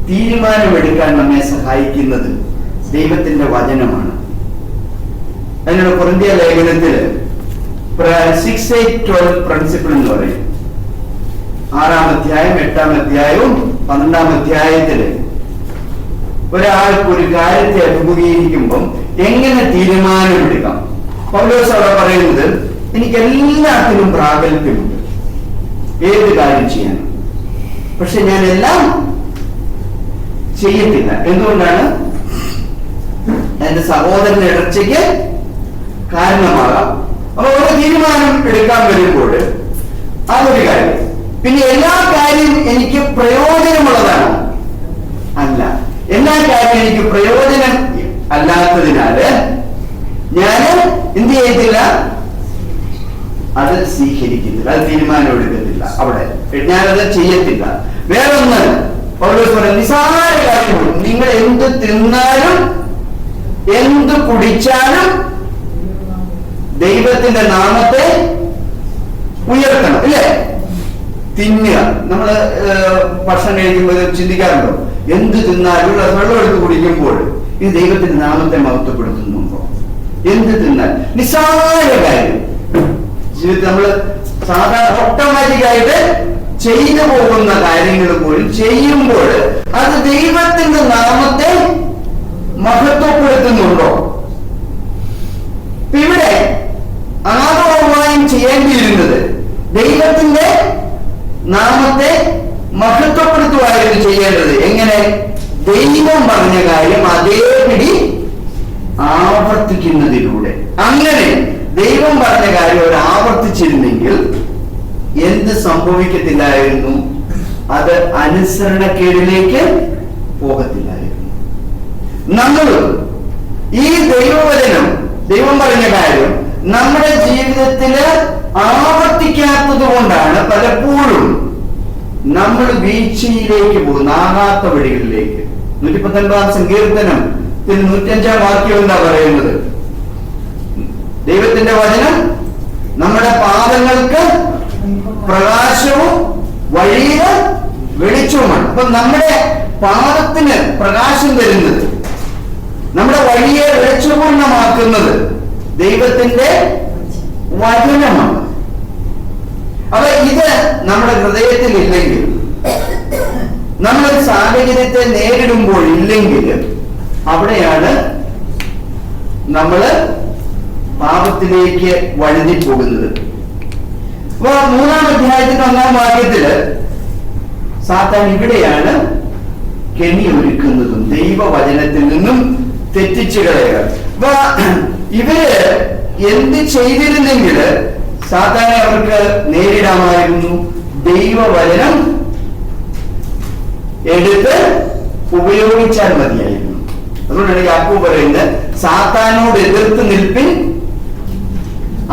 തീരുമാനമെടുക്കാൻ നമ്മെ സഹായിക്കുന്നത് ദൈവത്തിന്റെ വചനമാണ്. അതിനുള്ള കൊരിന്ത്യർ ലേഖനത്തില് 6-8-12 പ്രിൻസിപ്പിൾ എന്ന് പറയും. 6-ാം അധ്യായം, 8-ാം അധ്യായവും 12-ാം അധ്യായത്തില് ഒരാൾക്ക് ഒരു കാര്യത്തെ അഭിമുഖീകരിക്കുമ്പം എങ്ങനെ തീരുമാനമെടുക്കാം? പൗലോസ് അവിടെ പറയുന്നത്, എനിക്ക് എല്ലാത്തിനും പ്രാഗൽഭ്യമുണ്ട്, ഏത് കാര്യം ചെയ്യാനും, പക്ഷെ ഞാൻ എല്ലാം ചെയ്യത്തില്ല. എന്തുകൊണ്ടാണ്? എന്റെ സഹോദരന്റെ ഇടർച്ചയ്ക്ക് കാരണമാകാം. അപ്പൊ ഒരു തീരുമാനം എടുക്കാൻ വരുമ്പോൾ അതൊരു കാര്യം. പിന്നെ എല്ലാ കാര്യം എനിക്ക് പ്രയോജനമുള്ളതാണോ? അല്ല. എല്ലാ കാര്യം എനിക്ക് പ്രയോജനം അല്ലാത്തതിനാല് ഞാൻ എന്ത് ചെയ്യത്തില്ല? അത് സ്വീകരിക്കുന്നില്ല, അത് തീരുമാനം എടുക്കത്തില്ല. അവിടെ ഞാനത് ചെയ്യത്തില്ല. വേറൊന്ന് പൗലോസ് പറയുന്നത്, നിസ്സാര കാര്യമാണ്. നിങ്ങൾ എന്ത് തിന്നാലും എന്ത് കുടിച്ചാലും ദൈവത്തിന്റെ നാമത്തെ ഉയർത്തണം, ഇല്ലേ? തിന്നുക. നമ്മള് ഭക്ഷണം കഴിക്കുമ്പോൾ ചിന്തിക്കാറുണ്ടോ? എന്ത് തിന്നാലും വെള്ളം എടുത്ത് കുടിക്കുമ്പോൾ ഇത് ദൈവത്തിന്റെ നാമത്തെ മഹത്വപ്പെടുത്തുന്നുണ്ടോ? എന്ത് തിന്നാൽ നിസ്സാര കാര്യം ജീവിതത്തിൽ നമ്മള് സാധാരണ ഓട്ടോമാറ്റിക്കായിട്ട് ചെയ്തു പോകുന്ന കാര്യങ്ങൾ പോലും ചെയ്യുമ്പോൾ അത് ദൈവത്തിന്റെ നാമത്തെ മഹത്വപ്പെടുത്തുന്നുണ്ടോ? ഇവിടെ ആദവും ചെയ്യേണ്ടിയിരുന്നത് ദൈവത്തിന്റെ നാമത്തെ മഹത്വപ്പെടുത്തുവായിരുന്നു ചെയ്യേണ്ടത്. എങ്ങനെ? ദൈവം പറഞ്ഞ കാര്യം അതേപടി ആവർത്തിക്കുന്നതിലൂടെ. അങ്ങനെ ദൈവം പറഞ്ഞ കാര്യം അവർ ആവർത്തിച്ചിരുന്നെങ്കിൽ എന്ത് സംഭവിക്കത്തില്ലായിരുന്നു? അത് അനുസരണക്കേടിലേക്ക് പോകത്തില്ലായിരുന്നു. നമ്മൾ ഈ ദൈവവചനം, ദൈവം പറഞ്ഞ കാര്യം നമ്മുടെ ജീവിതത്തില് ആവർത്തിക്കാത്തത് കൊണ്ടാണ് പലപ്പോഴും നമ്മൾ വീഴ്ചയിലേക്ക് പോകുന്ന, ആകാത്ത വഴികളിലേക്ക്. 119-ാം സങ്കീർത്തനം 105-ാം വാക്യം എന്താ പറയുന്നത്? ദൈവത്തിന്റെ വചനം നമ്മുടെ പാദങ്ങൾക്ക് പ്രകാശവും വഴിയില് വെളിച്ചവുമാണ്. അപ്പൊ നമ്മുടെ പാദത്തിന് പ്രകാശം തരുന്നത്, നമ്മുടെ വഴിയെ വെളിച്ചപൂർണമാക്കുന്നത് ദൈവത്തിന്റെ വചനമാണ്. അപ്പൊ ഇത് നമ്മുടെ ഹൃദയത്തിൽ ഇല്ലെങ്കിൽ, നമ്മളൊരു സാഹചര്യത്തെ നേരിടുമ്പോൾ ഇല്ലെങ്കിൽ, അവിടെയാണ് നമ്മള് പാപത്തിലേക്ക് വഴുതി പോകുന്നത്. അപ്പൊ 3-ാം അധ്യായത്തിന്റെ 1-ാം വാക്യത്തില് സാത്താൻ ഇവിടെയാണ് കെണി ഒരുക്കുന്നതും ദൈവവചനത്തിൽ നിന്നും തെറ്റിച്ചു കളയുക. അപ്പൊ ഇവര് എന്ത് ചെയ്തിരുന്നെങ്കിൽ സാത്താനെ അവർക്ക് നേരിടാമായിരുന്നു? ദൈവവചനം എടുത്ത് ഉപയോഗിച്ചാൽ മതിയായിരുന്നു. അതുകൊണ്ടാണ് യാക്കോബ് പറയുന്നത്, സാത്താനോട് എതിർത്ത് നിൽപ്പിൻ,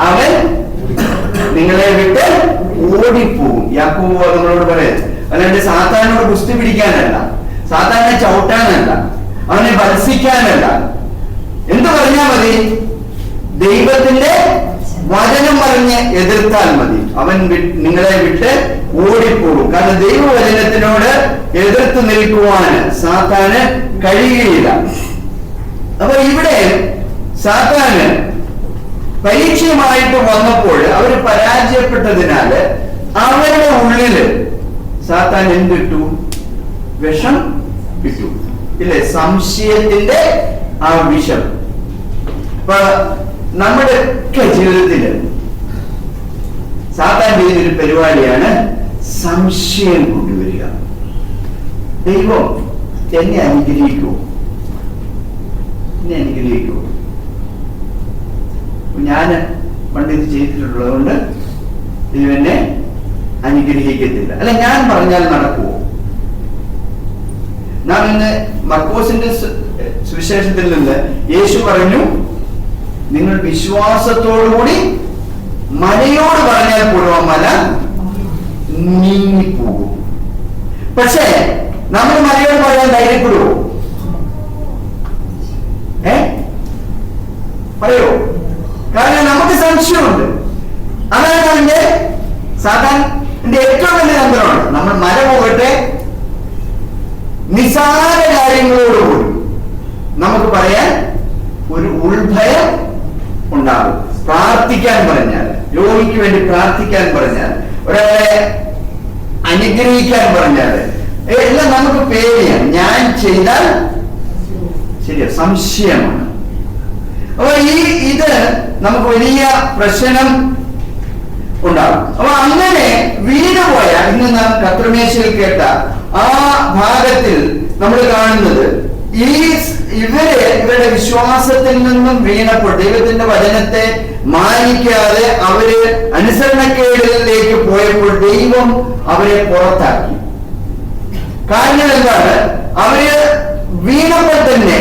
അവൻ നിങ്ങളെ വിട്ട് ഓടിപ്പോകും. യാക്കോബ് നമ്മളോട് പറയാം. അല്ലാണ്ട് സാത്താനോട് കുസ്തി പിടിക്കാനല്ല, സാത്താനെ ചവിട്ടാനല്ല, അവനെ ഭത്സിക്കാനല്ല. എന്ത് പറഞ്ഞാൽ മതി? ദൈവത്തിന്റെ വചനം പറഞ്ഞ് എതിർത്താൽ മതി. അവൻ നിങ്ങളെ വിട്ട് ഓടിപ്പോകും. കാരണം ദൈവവചനത്തിനോട് എതിർത്ത് നിൽക്കുവാന് സാത്താന് കഴിയുകയില്ല. അപ്പൊ ഇവിടെ സാത്താന് പരീക്ഷയുമായിട്ട് വന്നപ്പോൾ അവർ പരാജയപ്പെട്ടതിനാല് അവരുടെ ഉള്ളില് സാത്താൻ എന്തിട്ടു? വിഷം ഇട്ടു. ഇല്ലേ? സംശയത്തിന്റെ ആ വിഷം. അപ്പൊ നമ്മുടെ ഒക്കെ ജീവിതത്തില് സാത്താൻ ചെയ്തൊരു പരിപാടിയാണ് സംശയം കൊണ്ടുവരിക. ദൈവം എന്നെ അനുഗ്രഹിക്കൂ, എന്നെ അനുഗ്രഹിക്കൂ. ഞാൻ പണ്ട് ഇത് ചെയ്തിട്ടുള്ളത് കൊണ്ട് ദൈവം എന്നെ അനുഗ്രഹിക്കത്തില്ല. അല്ല, ഞാൻ പറഞ്ഞാൽ നടക്കുവോ? നാം ഇന്ന് മർക്കോസിന്റെ സുവിശേഷത്തിൽ നിന്ന് യേശു പറഞ്ഞു, നിങ്ങൾ വിശ്വാസത്തോടുകൂടി മലയോട് പറഞ്ഞാൽ പോലും ആ മല നീങ്ങിപ്പോകും. പക്ഷേ നമ്മൾ മലയോട് പറയാൻ ധൈര്യപ്പെടുവോ? പറയോ? കാരണം നമുക്ക് സംശയമുണ്ട്. അതാണ് അതിന്റെ സാധാരണ ഏറ്റവും വലിയ തന്ത്രമാണ്. നമ്മൾ മല പോകട്ടെ, നിസാര കാര്യങ്ങളോടുകൂടി നമുക്ക് പറയാൻ ഒരു ഉൾഭയം ഉണ്ടാകും. പ്രാർത്ഥിക്കാൻ പറഞ്ഞാൽ, രോഗിക്ക് വേണ്ടി പ്രാർത്ഥിക്കാൻ പറഞ്ഞാൽ, ഒരാളെ അനുഗ്രഹിക്കാൻ പറഞ്ഞാൽ എല്ലാം നമുക്ക് പേടിയാണ്. ഞാൻ ചെയ്താൽ ശരിയാ, സംശയമാണ്. അപ്പൊ ഇത് നമുക്ക് വലിയ പ്രശ്നം ഉണ്ടാകും. അപ്പൊ അങ്ങനെ വീണുപോയ ഇന്ന് നാം കർത്തൃമേശയിൽ കേട്ട ആ ഭാഗത്തിൽ നമ്മൾ കാണുന്നത് ഇവരുടെ വിശ്വാസത്തിൽ നിന്നും വീണപ്പോൾ ദൈവത്തിന്റെ വചനത്തെ മാനിക്കാതെ അവര് അനുസരണക്കേടിലേക്ക് പോയപ്പോൾ ദൈവം അവരെ പുറത്താക്കി. കാരണം എന്താണ്? അവര് വീണപ്പോൾ തന്നെ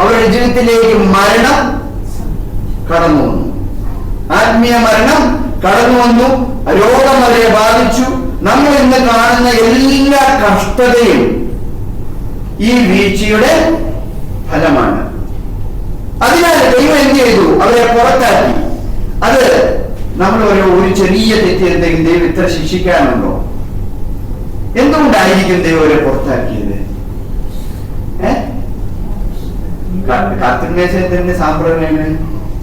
അവരുടെ ജീവിതത്തിലേക്ക് മരണം കടന്നു വന്നു. ആത്മീയ മരണം കടന്നു വന്നു. രോഗം അവരെ ബാധിച്ചു. നമ്മൾ ഇന്ന് കാണുന്ന എല്ലാ കഷ്ടതയും ഈ വീഴ്ചയുടെ ഫലമാണ്. അതിനാൽ ദൈവം എന്ത് ചെയ്തു? അവരെ പുറത്താക്കി. അത് നമ്മൾ ഒരു ചെറിയ തെറ്റിയെന്തെങ്കിലും ദൈവം ഇത്ര ശിക്ഷിക്കാനുണ്ടോ? എന്തുകൊണ്ടായിരിക്കും ദൈവം അവരെ പുറത്താക്കിയത്? കർത്തൃമേശത്തിന്റെ സാമ്പ്രദായം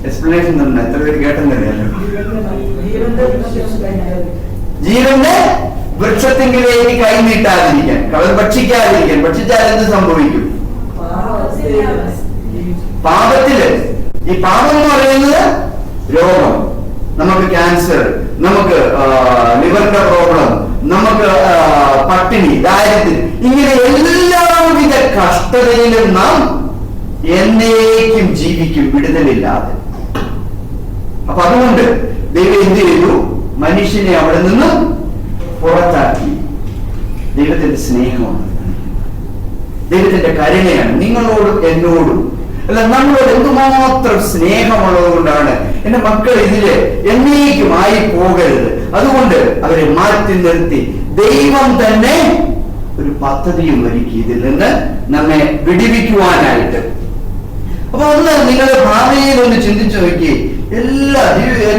എക്സ്പ്ലനേഷൻ തന്നെ എത്ര പേര് കേട്ടെന്നറിയാലോ. ജീവന്റെ വൃക്ഷത്തിങ്കിലേക്ക് കൈ നീട്ടാതിരിക്കാൻ, അവർ ഭക്ഷിക്കാതിരിക്കാൻ. ഭക്ഷിച്ചാൽ എന്ത് സംഭവിക്കും? പാപത്തില് ഈ പാപം എന്ന് പറയുന്നത് രോഗം, നമുക്ക് ക്യാൻസർ, നമുക്ക് ലിവറിന്റെ പ്രോബ്ലം, നമുക്ക് പട്ടിണി, ദാരിദ്ര്യം, ഇങ്ങനെ എല്ലാവിധ കഷ്ടതയിലും നാം എന്നേക്കും ജീവിക്കും വിടുതലില്ലാതെ. അപ്പൊ അതുകൊണ്ട് ദൈവം എന്ത് ചെയ്തു? മനുഷ്യനെ അവിടെ നിന്നും പുറത്താക്കി. ദൈവത്തിന്റെ സ്നേഹമാണ്, ദൈവത്തിന്റെ കരുണയാണ് നിങ്ങളോടും എന്നോടും. അല്ല, നമ്മളോട് എന്തുമാത്രം സ്നേഹമുള്ളത് കൊണ്ടാണ് എന്റെ മക്കൾ ഇതില് എന്നേക്കും ആയി പോകരുത്. അതുകൊണ്ട് അവരെ മാറ്റി നിർത്തി ദൈവം തന്നെ ഒരു പദ്ധതിയും ഒരുക്കി ഇതിൽ നിന്ന് നമ്മെ വിടിവിക്കുവാനായിട്ട്. അപ്പൊ ഒന്ന് നിങ്ങൾ ഭാവിയിൽ ഒന്ന് ചിന്തിച്ചു നോക്കി.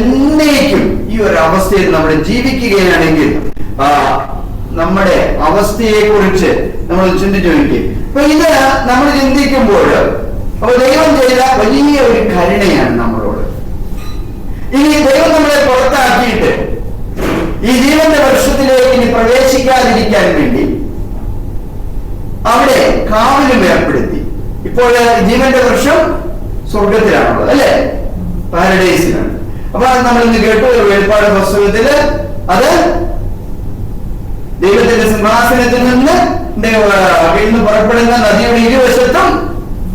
എന്നേക്കും ഈ ഒരു അവസ്ഥയിൽ നമ്മൾ ജീവിക്കുകയാണെങ്കിൽ നമ്മുടെ അവസ്ഥയെ കുറിച്ച് നമ്മൾ ചിന്തിച്ചു നോക്കി. അപ്പൊ ഇത് നമ്മൾ ചിന്തിക്കുമ്പോൾ അപ്പൊ ദൈവം ചെയ്ത വലിയ ഒരു കരുണയാണ് നമ്മളോട്. ഇനി ദൈവം നമ്മളെ പുറത്താക്കിയിട്ട് ഈ ജീവന്റെ വർഷത്തിലേക്ക് ഇനി പ്രവേശിക്കാതിരിക്കാൻ വേണ്ടി അവിടെ കാവലും ഏർപ്പെടുത്തി. ഇപ്പോൾ ജീവന്റെ വൃക്ഷം സ്വർഗത്തിലാണുള്ളത്, അല്ലെ? പാരഡൈസിലാണ്. അപ്പൊ അത് നമ്മൾ ഇന്ന് കേട്ടു. വെളിപ്പാട് പുസ്തകത്തില് അത് ദൈവത്തിന്റെ സിംഹാസനത്തിൽ നിന്ന് പുറപ്പെടുന്ന നദിയുടെ ഇരുവശത്തും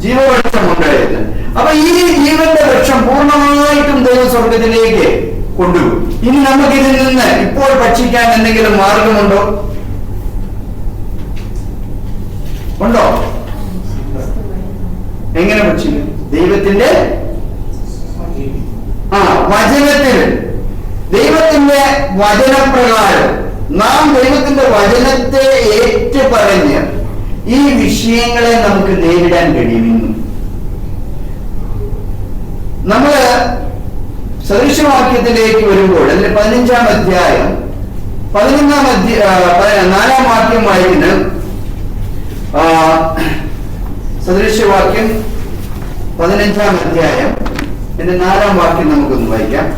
ജീവവൃക്ഷം ഉണ്ടായിരുന്നു. അപ്പൊ ഈ ജീവന്റെ വൃക്ഷം പൂർണ്ണമായിട്ടും ദൈവം സ്വർഗത്തിലേക്ക് കൊണ്ടുപോകും. ഇനി നമുക്ക് ഇതിൽ നിന്ന് ഇപ്പോൾ ഭക്ഷിക്കാൻ എന്തെങ്കിലും മാർഗമുണ്ടോ? ഉണ്ടോ? എങ്ങനെ ഭക്ഷിക്കും? ദൈവത്തിന്റെ വചനത്തിൽ, ദൈവത്തിന്റെ വചനപ്രകാരം നാം ദൈവത്തിന്റെ വചനത്തെ ഏറ്റുപറഞ്ഞ് ഈ വിഷയങ്ങളെ നമുക്ക് നേരിടാൻ കഴിയും. ഇന്നും നമ്മള് സദൃശവാക്യത്തിലേക്ക് വരുമ്പോൾ അതിന്റെ 15-ാം അധ്യായം 4-ാം വാക്യം വായിക്കുന്നത്, സദൃശവാക്യം 15-ാം അധ്യായം എന്റെ 4-ാം വാക്യം നമുക്കൊന്ന് വായിക്കാം.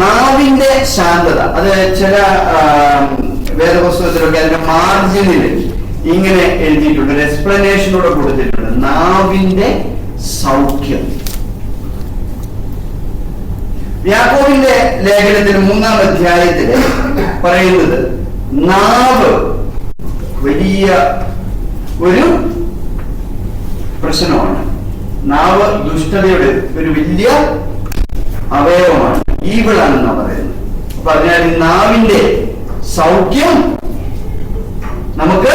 നാവിന്റെ ശാന്തത, അത് ചില വേദപുസ്തകത്തിലൊക്കെ അതിന്റെ മാർജിനിൽ ഇങ്ങനെ എഴുതിയിട്ടുണ്ട്, ഒരു എക്സ്പ്ലനേഷനോടെ കൊടുത്തിട്ടുണ്ട്. നാവിന്റെ സൗഖ്യം. യാക്കോബിന്റെ ലേഖനത്തിൽ 3-ാം അധ്യായത്തില് പറയുന്നത് നാവ് വലിയ ഒരു പ്രശ്നമാണ്. നാവ് ദുഷ്ടതയുടെ ഒരു വലിയ അവയവമാണ്, ഈവിളാണെന്നാണ് പറയുന്നത്. അപ്പൊ അതിനാൽ ഈ നാവിന്റെ സൗഖ്യം നമുക്ക്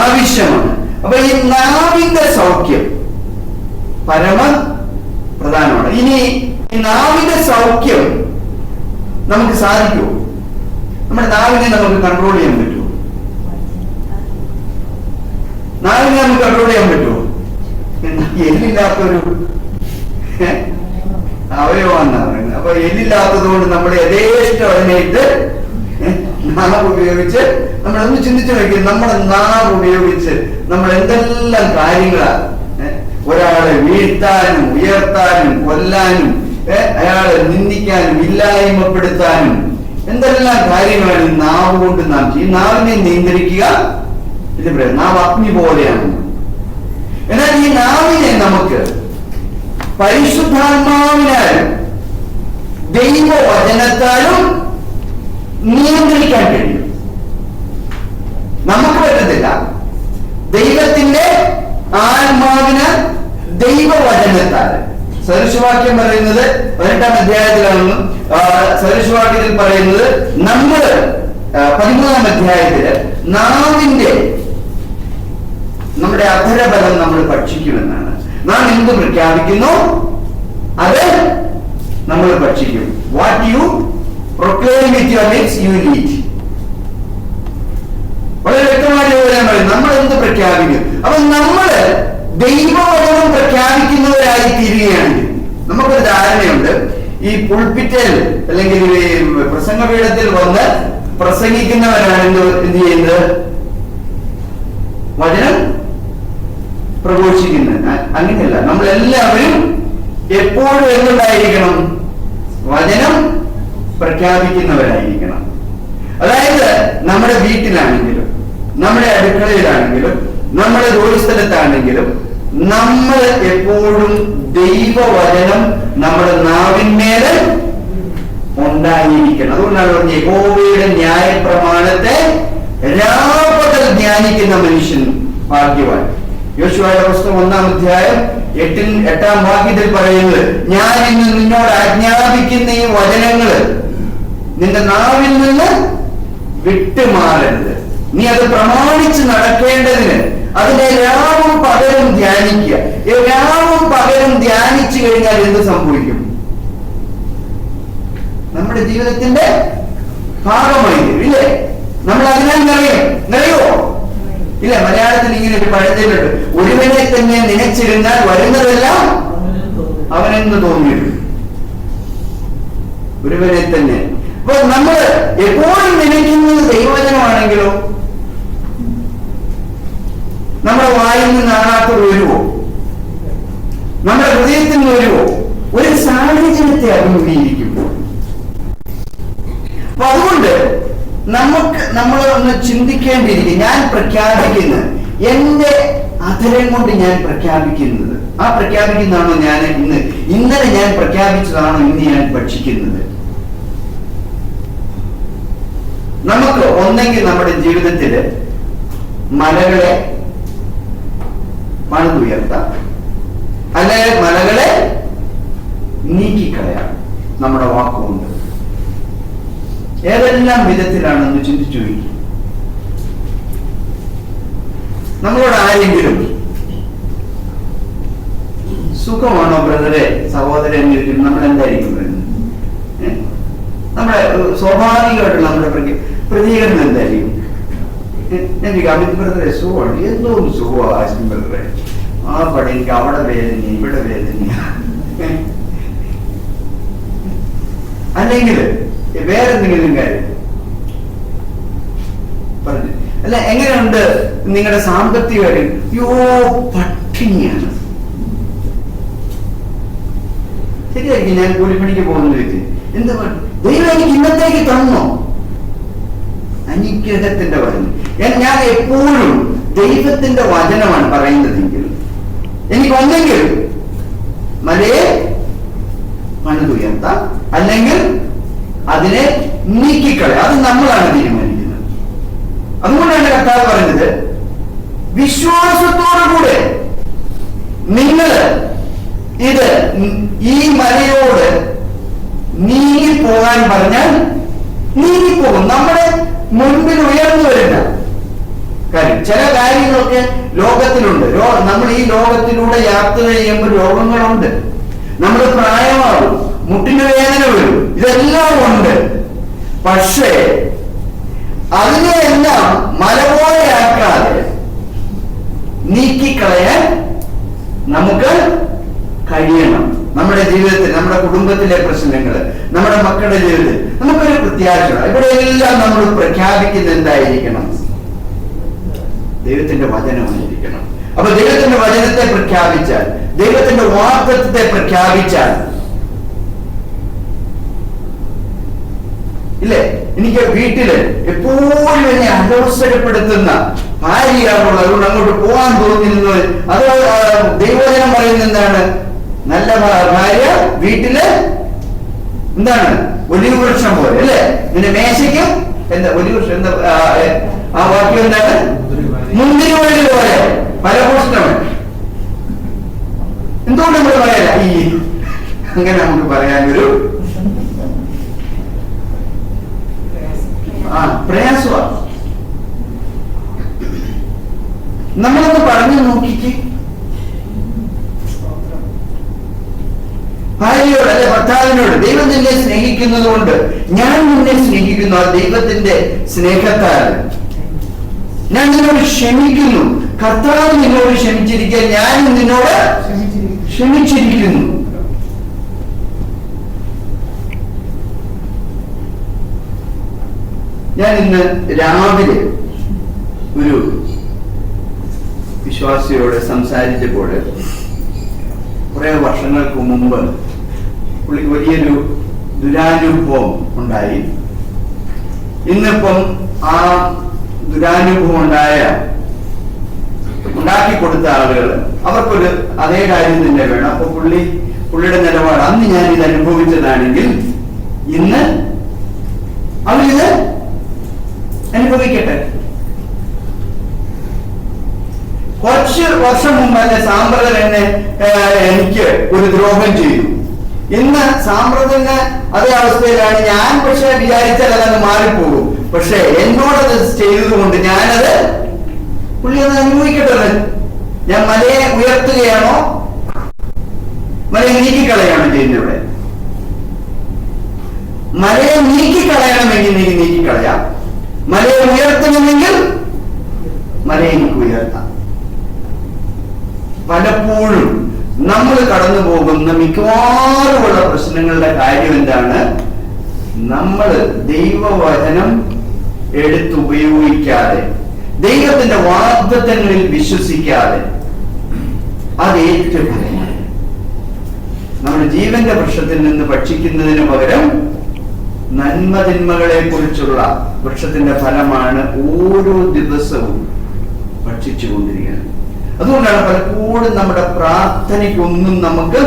ആവശ്യമാണ്. അപ്പൊ ഈ നാവിന്റെ സൗഖ്യം പരമ പ്രധാനമാണ്. ഇനി ഈ നാവിന്റെ സൗഖ്യം നമുക്ക് സാധിക്കുമോ? നമ്മുടെ നാവിനെ നമുക്ക് കൺട്രോൾ ചെയ്യാൻ പറ്റുമോ? നാവിനെ നമുക്ക് കൺട്രോൾ ചെയ്യാൻ പറ്റുമോ? എല്ലില്ലാത്തൊരു അവയവമാണെന്നാണ് പറയുന്നത്. അപ്പൊ എല്ലില്ലാത്തത് കൊണ്ട് നമ്മൾ യഥേഷ്ടം അതിനായിട്ട് നാവ് ഉപയോഗിച്ച് നമ്മളൊന്ന് ചിന്തിച്ചു നോക്കി, നമ്മുടെ നാവ് ഉപയോഗിച്ച് നമ്മൾ എന്തെല്ലാം കാര്യങ്ങളാണ് ഒരാളെ വീഴ്ത്താനും ഉയർത്താനും കൊല്ലാനും അയാളെ നിന്ദിക്കാനും ഇല്ലായ്മപ്പെടുത്താനും എന്തെല്ലാം കാര്യങ്ങളാണ് ഈ നാവ് കൊണ്ട് നാം ചെയ്യും. നാവിനെ നിയന്ത്രിക്കുക, ഇത് പറയാം, നാവ് അഗ്നി പോലെയാണ്. എന്നാൽ ഈ നാവിനെ നമുക്ക് പരിശുദ്ധാത്മാവിനാലും ദൈവവചനത്താലും നിയന്ത്രിക്കാൻ കഴിയും. നമുക്ക് പറ്റത്തില്ല. ദൈവത്തിന്റെ ആത്മാവിന് ദൈവവചനത്താൽ. സദൃശവാക്യം പറയുന്നത് 18-ാം അധ്യായത്തിലാണ്. സദൃശവാക്യത്തിൽ പറയുന്നത് നമ്മൾ 13-ാം അധ്യായത്തില് നമ്മുടെ അധരബലം നമ്മൾ ഭക്ഷിക്കുമെന്നാണ്. നാം എന്ത് പ്രഖ്യാപിക്കുന്നു അത് നമ്മൾ ഭക്ഷിക്കും. What you proclaim with your lips you will eat. വളരെ വ്യക്തമായി പറയും, നമ്മൾ എന്ത് പ്രഖ്യാപിക്കും. അപ്പൊ നമ്മള് ദൈവവചനം പ്രഖ്യാപിക്കുന്നവരായി തീരുകയാണെങ്കിൽ നമുക്കൊരു ധാരണയുണ്ട്, ഈ പുൾപിറ്റിൽ അല്ലെങ്കിൽ പ്രസംഗപീഠത്തിൽ വന്ന് പ്രസംഗിക്കുന്നവരാണ് എന്ത് ചെയ്യുന്നത്? വചനം പ്രഘോഷിക്കുന്നത്. അങ്ങനെയല്ല, നമ്മളെല്ലാവരും എപ്പോഴും എന്തുണ്ടായിരിക്കണം? വചനം പ്രഖ്യാപിക്കുന്നവരായിരിക്കണം. അതായത് നമ്മുടെ വീട്ടിലാണെങ്കിലും നമ്മുടെ അടുക്കളയിലാണെങ്കിലും നമ്മുടെ ജോലിസ്ഥലത്താണെങ്കിലും നമ്മൾ എപ്പോഴും ദൈവവചനം നമ്മുടെ നാവിന്മേൽ ഉണ്ടായിരിക്കണം. അതുകൊണ്ടാണ് പറഞ്ഞത്, യഹോവയുടെ ന്യായപ്രമാണത്തെ രാപകൽ ധ്യാനിക്കുന്ന മനുഷ്യൻ ഭാഗ്യവാൻ. യോശുവയുടെ പുസ്തകം 1-ാം അധ്യായം 8-ാം വാക്യത്തിൽ പറയുന്നത്, ഞാൻ ഇന്ന് നിന്നോട് ആജ്ഞാപിക്കുന്ന ഈ വചനങ്ങള് നിന്റെ നാവിൽ നിന്ന് വിട്ടുമാറരുത്. നീ അത് പ്രമാണിച്ച് നടക്കേണ്ടതിന് അതിനെ രാവും പകലും ധ്യാനിക്കുക. രാവും പകലും ധ്യാനിച്ചു കഴിഞ്ഞാൽ എന്ത് സംഭവിക്കും? നമ്മുടെ ജീവിതത്തിന്റെ ഭാഗമായി ഇല്ലേ? നമ്മൾ അതിനാൽ നിറയോ? ഇല്ല, മലയാളത്തിൽ ഇങ്ങനെ ഒരു പഴഞ്ചൊല്ലുണ്ട്, ഒരുവനെ തന്നെ നനച്ചിരുന്നാൽ വരുന്നതെല്ലാം അവനെന്ന് തോന്നിയിട്ടുണ്ട്. ഒരുവനെ തന്നെ. അപ്പൊ നമ്മൾ എപ്പോഴും നനയ്ക്കുന്നത് ദൈവവചനമാണെങ്കിലോ നമ്മുടെ വായിൽ നിന്ന് കാണാത്തത് വരുവോ? നമ്മുടെ ഹൃദയത്തിൽ നിന്ന് വരുവോ? ഒരു സാഹചര്യത്തെ അഭിമുഖീകരിക്കുമ്പോൾ. അപ്പൊ അതുകൊണ്ട് നമ്മൾ ഒന്ന് ചിന്തിക്കേണ്ടിയിരിക്കും. ഞാൻ പ്രഖ്യാപിക്കുന്നത് എന്റെ അധരം കൊണ്ട് ഞാൻ പ്രഖ്യാപിക്കുന്നത്, ആ പ്രഖ്യാപിക്കുന്നതാണോ ഞാൻ ഇന്നലെ ഞാൻ പ്രഖ്യാപിച്ചതാണോ ഇന്ന് ഞാൻ ഭക്ഷിക്കുന്നത്? നമുക്ക് ഒന്നെങ്കിൽ നമ്മുടെ ജീവിതത്തില് മലകളെ പണിതുയർത്താം, അല്ലെ മലകളെ നീക്കിക്കളയാം നമ്മുടെ വാക്കുകൊണ്ട്. ഏതെല്ലാം വിധത്തിലാണെന്ന് ചിന്തിച്ചു വയ്ക്കും. നമ്മളോട് ആരെങ്കിലും സുഖമാണോ ബ്രദറെ, സഹോദരൻ എന്ന് ചോദിക്കും, നമ്മൾ എന്തായിരിക്കും പറയുന്നത്? നമ്മുടെ സ്വാഭാവികമായിട്ടുള്ള നമ്മുടെ പ്രതികരണം എന്തായിരിക്കും? എനിക്ക് അമിത് ബ്രദറെ സുഖമാണ്, എന്തോ ഒരു സുഖമാണ് ആശിം ബ്രദറെ, ആ പടി എനിക്ക് അവിടെ വേദന ഇവിടെ വേദന. അല്ലെങ്കിൽ വേറെന്തെങ്കിലും കാര്യം പറഞ്ഞു, അല്ല എങ്ങനെയുണ്ട് നിങ്ങളുടെ സാമ്പത്തിക കാര്യം? യോ പട്ടിണിയാണ്. ശരിയായിരിക്കും, ഞാൻ കൂലിപ്പണിക്ക് പോകുന്ന വ്യക്തി, എന്താ ദൈവം എനിക്ക് ഇന്നത്തേക്ക് തന്നോ? അനുഗ്രഹത്തിന്റെ വചനം. ഞാൻ എപ്പോഴും ദൈവത്തിന്റെ വചനമാണ് പറയുന്നതെങ്കിൽ എനിക്കൊന്നെങ്കിൽ മലയെ പണിതുയർത്താം, അല്ലെങ്കിൽ അതിനെ നീക്കിക്കളയാം. അത് നമ്മളാണ് തീരുമാനിക്കുന്നത്. അതുകൊണ്ടാണ് കർത്താവ് പറഞ്ഞത്, വിശ്വാസത്തോടുകൂടെ നിങ്ങൾ ഇത് ഈ മലയോട് നീങ്ങിപ്പോകാൻ പറഞ്ഞാൽ നീങ്ങിപ്പോകും. നമ്മുടെ മുൻപിൽ ഉയർന്നു വരുന്ന കാര്യം, ചില കാര്യങ്ങളൊക്കെ ലോകത്തിലുണ്ട്. നമ്മൾ ഈ ലോകത്തിലൂടെ യാത്ര ചെയ്യുമ്പോൾ രോഗങ്ങളുണ്ട്, നമ്മൾ പ്രായമാകും, മുട്ടിന് വേദന വരും, ഇതെല്ലാം ഉണ്ട്. പക്ഷേ അതിനെയെല്ലാം മല പോലെ ആക്കാതെ നീക്കിക്കളയാൻ നമുക്ക് കഴിയണം. നമ്മുടെ ജീവിതത്തിൽ, നമ്മുടെ കുടുംബത്തിലെ പ്രശ്നങ്ങൾ, നമ്മുടെ മക്കളുടെ ജീവിതത്തിൽ നമുക്കൊരു പ്രത്യാശ. ഇവിടെ എല്ലാം നമ്മൾ പ്രഖ്യാപിക്കുന്ന എന്തായിരിക്കണം? ദൈവത്തിന്റെ വചനമായിരിക്കണം. അപ്പൊ ദൈവത്തിന്റെ വചനത്തെ പ്രഖ്യാപിച്ചാൽ, ദൈവത്തിന്റെ വാഗ്ദത്തത്തെ പ്രഖ്യാപിച്ചാൽ, ഇല്ലേ, എനിക്ക് വീട്ടില് എപ്പോഴും എന്നെ അലോസരപ്പെടുത്തുന്ന ഭാര്യയാണുള്ളത്, അതുകൊണ്ട് അങ്ങോട്ട് പോകാൻ തോന്നുന്നത്. അത് ദൈവവചനം പറയുന്നത് എന്താണ്? നല്ല ഭാര്യ വീട്ടില് എന്താണ്? ഒലിവ് വൃക്ഷം പോലെ, അല്ലെ? നിന്റെ മേശയ്ക്കും എന്താ ഒലിവ് വൃക്ഷം, എന്താ ആ വാക്യം എന്താണ്? മുന്തിരിവള്ളി പോലെ ഫലപുഷ്ടമാണ്. എന്തുകൊണ്ട് നമ്മൾ പറയല? അങ്ങനെ നമുക്ക് പറയാനൊരു പ്രയാസമാണ്. നമ്മളൊന്ന് പറഞ്ഞു നോക്കിക്ക്, ഭാര്യയോട് അല്ലെ ഭർത്താവിനോട്, ദൈവം നിന്നെ സ്നേഹിക്കുന്നത് കൊണ്ട് ഞാൻ നിന്നെ സ്നേഹിക്കുന്നു, ആ ദൈവത്തിന്റെ സ്നേഹത്താൽ ഞാൻ നിന്നോട് ക്ഷമിക്കുന്നു. കർത്താവ് നിന്നോട് ക്ഷമിച്ചിരിക്കാൻ ഞാൻ നിന്നോട് ക്ഷമിച്ചിരിക്കുന്നു. ഞാൻ ഇന്ന് രാവിലെ ഒരു വിശ്വാസിയോട് സംസാരിച്ചപ്പോൾ, കുറെ വർഷങ്ങൾക്ക് മുമ്പ് പുള്ളിക്ക് വലിയൊരു ദുരാനുഭവം ഉണ്ടായി. ഇന്നിപ്പം ആ ദുരാനുഭവം ഉണ്ടാക്കി കൊടുത്ത ആളുകൾ അവർക്കൊരു അതേ കാര്യം തന്നെ വേണം. അപ്പൊ പുള്ളിയുടെ നിലപാട്, അന്ന് ഞാൻ ഇത് അനുഭവിച്ചതാണെങ്കിൽ ഇന്ന് അവരിത് അനുഭവിക്കട്ടെ. കുറച്ച് വർഷം മുമ്പ് എന്നെ സാമ്പ്രദൻ എനിക്ക് ഒരു ദ്രോഹം ചെയ്തു. ഇന്ന് സാമ്പ്രദന് അതേ അവസ്ഥയിലാണ് ഞാൻ. പക്ഷെ വിചാരിച്ചാൽ അതങ്ങ് മാറിപ്പോകും. പക്ഷെ എന്നോടത് ചെയ്തതുകൊണ്ട് ഞാനത് പുള്ളി അത് അനുഭവിക്കട്ടെ. ഞാൻ മലയെ ഉയർത്തുകയാണോ മലയെ നീക്കിക്കളയാണോ ചെയ്യുന്നത്? ഇവിടെ മലയെ നീക്കിക്കളയണമെങ്കിൽ നീക്കിക്കളയാം, മലയെ ഉയർത്തണമെങ്കിൽ മലയെ എനിക്ക് ഉയർത്താം. പലപ്പോഴും നമ്മൾ കടന്നു പോകുന്ന മിക്കവാറുമുള്ള പ്രശ്നങ്ങളുടെ കാര്യം എന്താണ്? നമ്മൾ ദൈവവചനം എടുത്തുപയോഗിക്കാതെ, ദൈവത്തിന്റെ വാഗ്ദത്തങ്ങളിൽ വിശ്വസിക്കാതെ അത് ഏറ്റുപറയാൻ, നമ്മുടെ ജീവന്റെ വൃക്ഷത്തിൽ നിന്ന് ഭക്ഷിക്കുന്നതിന് പകരം നന്മതിന്മകളെ കുറിച്ചുള്ള വൃക്ഷത്തിന്റെ ഫലമാണ് ഓരോ ദിവസവും ഭക്ഷിച്ചുകൊണ്ടിരിക്കുന്നത്. അതുകൊണ്ടാണ് പലപ്പോഴും നമ്മുടെ പ്രാർത്ഥനയ്ക്കൊന്നും നമുക്ക്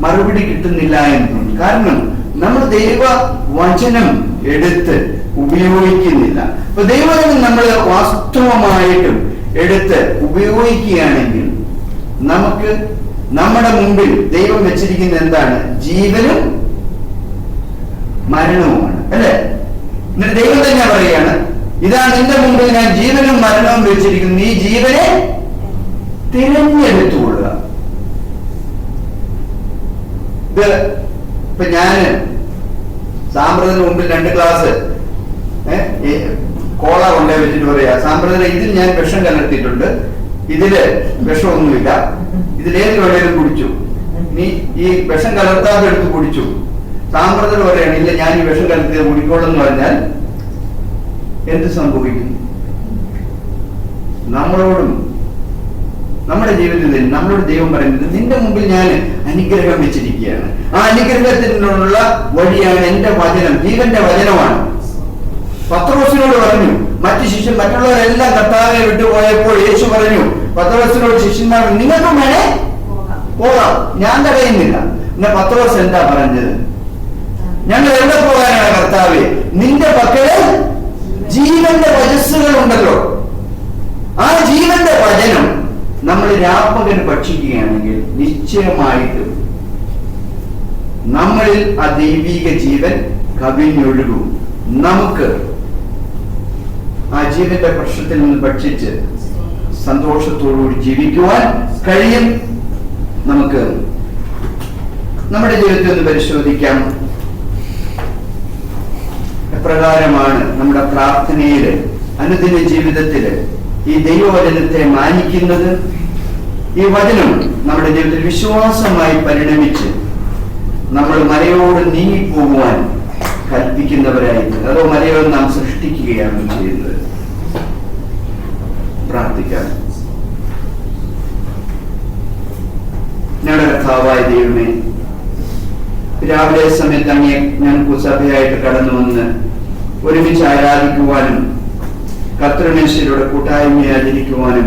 മറുപടി കിട്ടുന്നില്ല എന്നും. കാരണം നമ്മൾ ദൈവ വചനം എടുത്ത് ഉപയോഗിക്കുന്നില്ല. അപ്പൊ ദൈവവചനം നമ്മൾ വാസ്തവമായിട്ടും എടുത്ത് ഉപയോഗിക്കുകയാണെങ്കിൽ നമുക്ക് നമ്മുടെ മുമ്പിൽ ദൈവം വെച്ചിരിക്കുന്ന എന്താണ്? ജീവനും മരണവുമാണ്, അല്ലെ? എന്നിട്ട് ദൈവം തന്നെ പറയുകയാണ്, ഇതാ നിന്റെ മുമ്പിൽ ഞാൻ ജീവനും മരണവും വെച്ചിരിക്കുന്നു, നീ ജീവനെ തിരഞ്ഞെടുത്തുകൊള്ളുക. ഇത് ഇപ്പൊ ഞാന് സാമ്പ്രദത്തിന് മുമ്പിൽ 2 ഗ്ലാസ് കോള കൊണ്ടേ വെച്ചിട്ട് പറയാ, സാമ്പ്രദന ഇതിൽ ഞാൻ വിഷം കലർത്തിയിട്ടുണ്ട്, ഇതില് വിഷമൊന്നുമില്ല, ഇതിലേത് വേണേലും കുടിച്ചു, നീ ഈ വിഷം കലർത്താതെ എടുത്ത് കുടിച്ചു. സാമ്പ്രദന പറയാണ്, ഇല്ല ഞാൻ ഈ വിഷം കലർത്തിയത് കുടിക്കോളെന്ന് പറഞ്ഞാൽ എന്ത് സംഭവിക്കും? നമ്മളോടും നമ്മുടെ ജീവിതത്തിൽ നമ്മളോട് ദൈവം പറയുന്നത്, നിന്റെ മുമ്പിൽ ഞാൻ അനുഗ്രഹം വെച്ചിരിക്കുകയാണ്, ആ അനുഗ്രഹത്തിനുള്ള വഴിയാണ് എന്റെ വചനം, ജീവന്റെ വചനമാണ്. പത്രോസിനോട് പറഞ്ഞു, മറ്റുള്ളവരെല്ലാം കർത്താവിനെ വിട്ടുപോയപ്പോൾ യേശു പറഞ്ഞു പത്രോസിനോട്, ശിഷ്യന്മാർ നിങ്ങൾക്കും വേണേ പോകാം, ഞാൻ തടയുന്നില്ല. പിന്നെ പത്രോസ് എന്താ പറഞ്ഞത്? ഞങ്ങൾ എവിടെ പോകാനാണ് കർത്താവേ? നിന്റെ പക്കല് ജീവന്റെ വചസ്സുകൾ ഉണ്ടല്ലോ. ആ ജീവന്റെ വചനം നമ്മൾ രാപ്പകൽ ഭക്ഷിക്കുകയാണെങ്കിൽ നിശ്ചയമായിട്ടും നമ്മളിൽ ആ ദൈവിക ജീവൻ കവിഞ്ഞൊഴുകും. നമുക്ക് ആ ജീവന്റെ പ്രശ്നത്തിൽ നിന്ന് ഭക്ഷിച്ച് സന്തോഷത്തോടുകൂടി ജീവിക്കുവാൻ കഴിയും. നമുക്ക് നമ്മുടെ ജീവിതത്തിൽ ഒന്ന് പരിശോധിക്കാം. എപ്രകാരമാണ് നമ്മുടെ പ്രാർത്ഥനയില്, അനുദിന ജീവിതത്തില് ഈ ദൈവവചനത്തെ മാനിക്കുന്നത്? ഈ വചനം നമ്മുടെ ജീവിതത്തിൽ വിശ്വാസമായി പരിണമിച്ച് നമ്മൾ മലയോട് നീങ്ങിപ്പോകുവാൻ കൽപ്പിക്കുന്നവരായിരിക്കും, അതോ മലയോട് നാം സൃഷ്ടിക്കുകയാണ് ചെയ്യുന്നത്? പ്രാർത്ഥിക്കാം. ഞങ്ങളുടെ കർത്താവായ ദൈവമേ, രാവിലെ സമയത്ത് അങ്ങേ ഞങ്ങൾക്ക് സഭയായിട്ട് കടന്നു വന്ന് ഒരുമിച്ച് ആരാധിക്കുവാനും കർത്തൃമേശയിലൂടെ കൂട്ടായ്മയെ ആചരിക്കുവാനും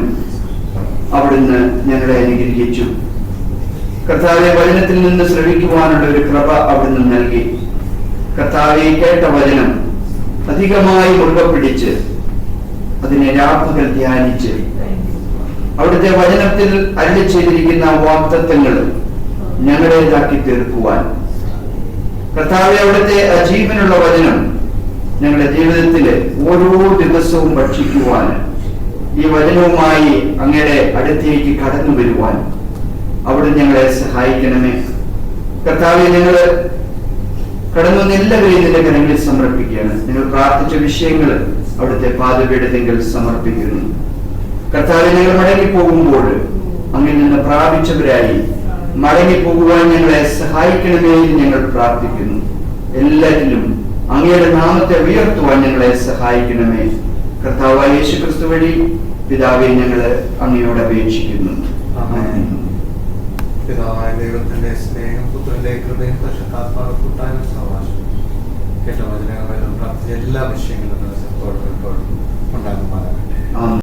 അവിടുന്ന് ഞങ്ങളെ അനുഗ്രഹിച്ചു. കർത്താവെ, വചനത്തിൽ നിന്ന് ശ്രവിക്കുവാനുള്ള ഒരു കൃപ അവിടുന്ന് നൽകി. കർത്താവെ, കേട്ട വചനം അധികമായി മുറുകെ പിടിച്ച് അതിനെ രാപ്പകൽ ധ്യാനിച്ച് അവിടുത്തെ വചനത്തിൽ അരുളി ചെയ്തിരിക്കുന്ന വാഗ്ദത്തങ്ങൾ ഞങ്ങളുടേതാക്കി തീർക്കുവാൻ, കർത്താവെ, അവിടുത്തെ ജീവനുള്ള വചനം ഞങ്ങളുടെ ജീവിതത്തില് ഓരോ ദിവസവും ഭക്ഷിക്കുവാൻ, ഈ വചനവുമായി അങ്ങയുടെ അടുത്തേക്ക് കടന്നു വരുവാൻ അവിടെ ഞങ്ങളെ സഹായിക്കണമേ. കർത്താവെ, ഞങ്ങള് കടന്നു വന്ന എല്ലാവരെയും നിന്റെ കരങ്ങളിൽ സമർപ്പിക്കുകയാണ്. നിങ്ങൾ പ്രാർത്ഥിച്ച വിഷയങ്ങൾ അവിടുത്തെ പാദപീഠത്തിൽ സമർപ്പിക്കുന്നു. കർത്താവെ, ഞങ്ങൾ മടങ്ങിപ്പോകുമ്പോൾ അങ്ങിൽ നിന്ന് പ്രാപിച്ചവരായി മടങ്ങിപ്പോകുവാൻ ഞങ്ങളെ സഹായിക്കണമേ എന്ന് ഞങ്ങൾ പ്രാർത്ഥിക്കുന്നു. എല്ലാറ്റിലും അങ്ങയുടെ നാമത്തെ ഉയർത്തുവാൻ ഞങ്ങളെ സഹായിക്കണമേ. കർത്താവായ യേശുക്രിസ്തു വഴി പിതാവെ ഞങ്ങള് അങ്ങയോട് അപേക്ഷിക്കുന്നു. പിതാവായ ദൈവത്തിന്റെ സ്നേഹം, പുത്രന്റെ കൃപയും പരിശുദ്ധാത്മാവിന്റെ കൂട്ടായ്മ സഹവാസം കേട്ട വചനങ്ങളും പ്രാർത്ഥിച്ച എല്ലാ വിഷയങ്ങളും ഉണ്ടാകുമാറാകട്ടെ.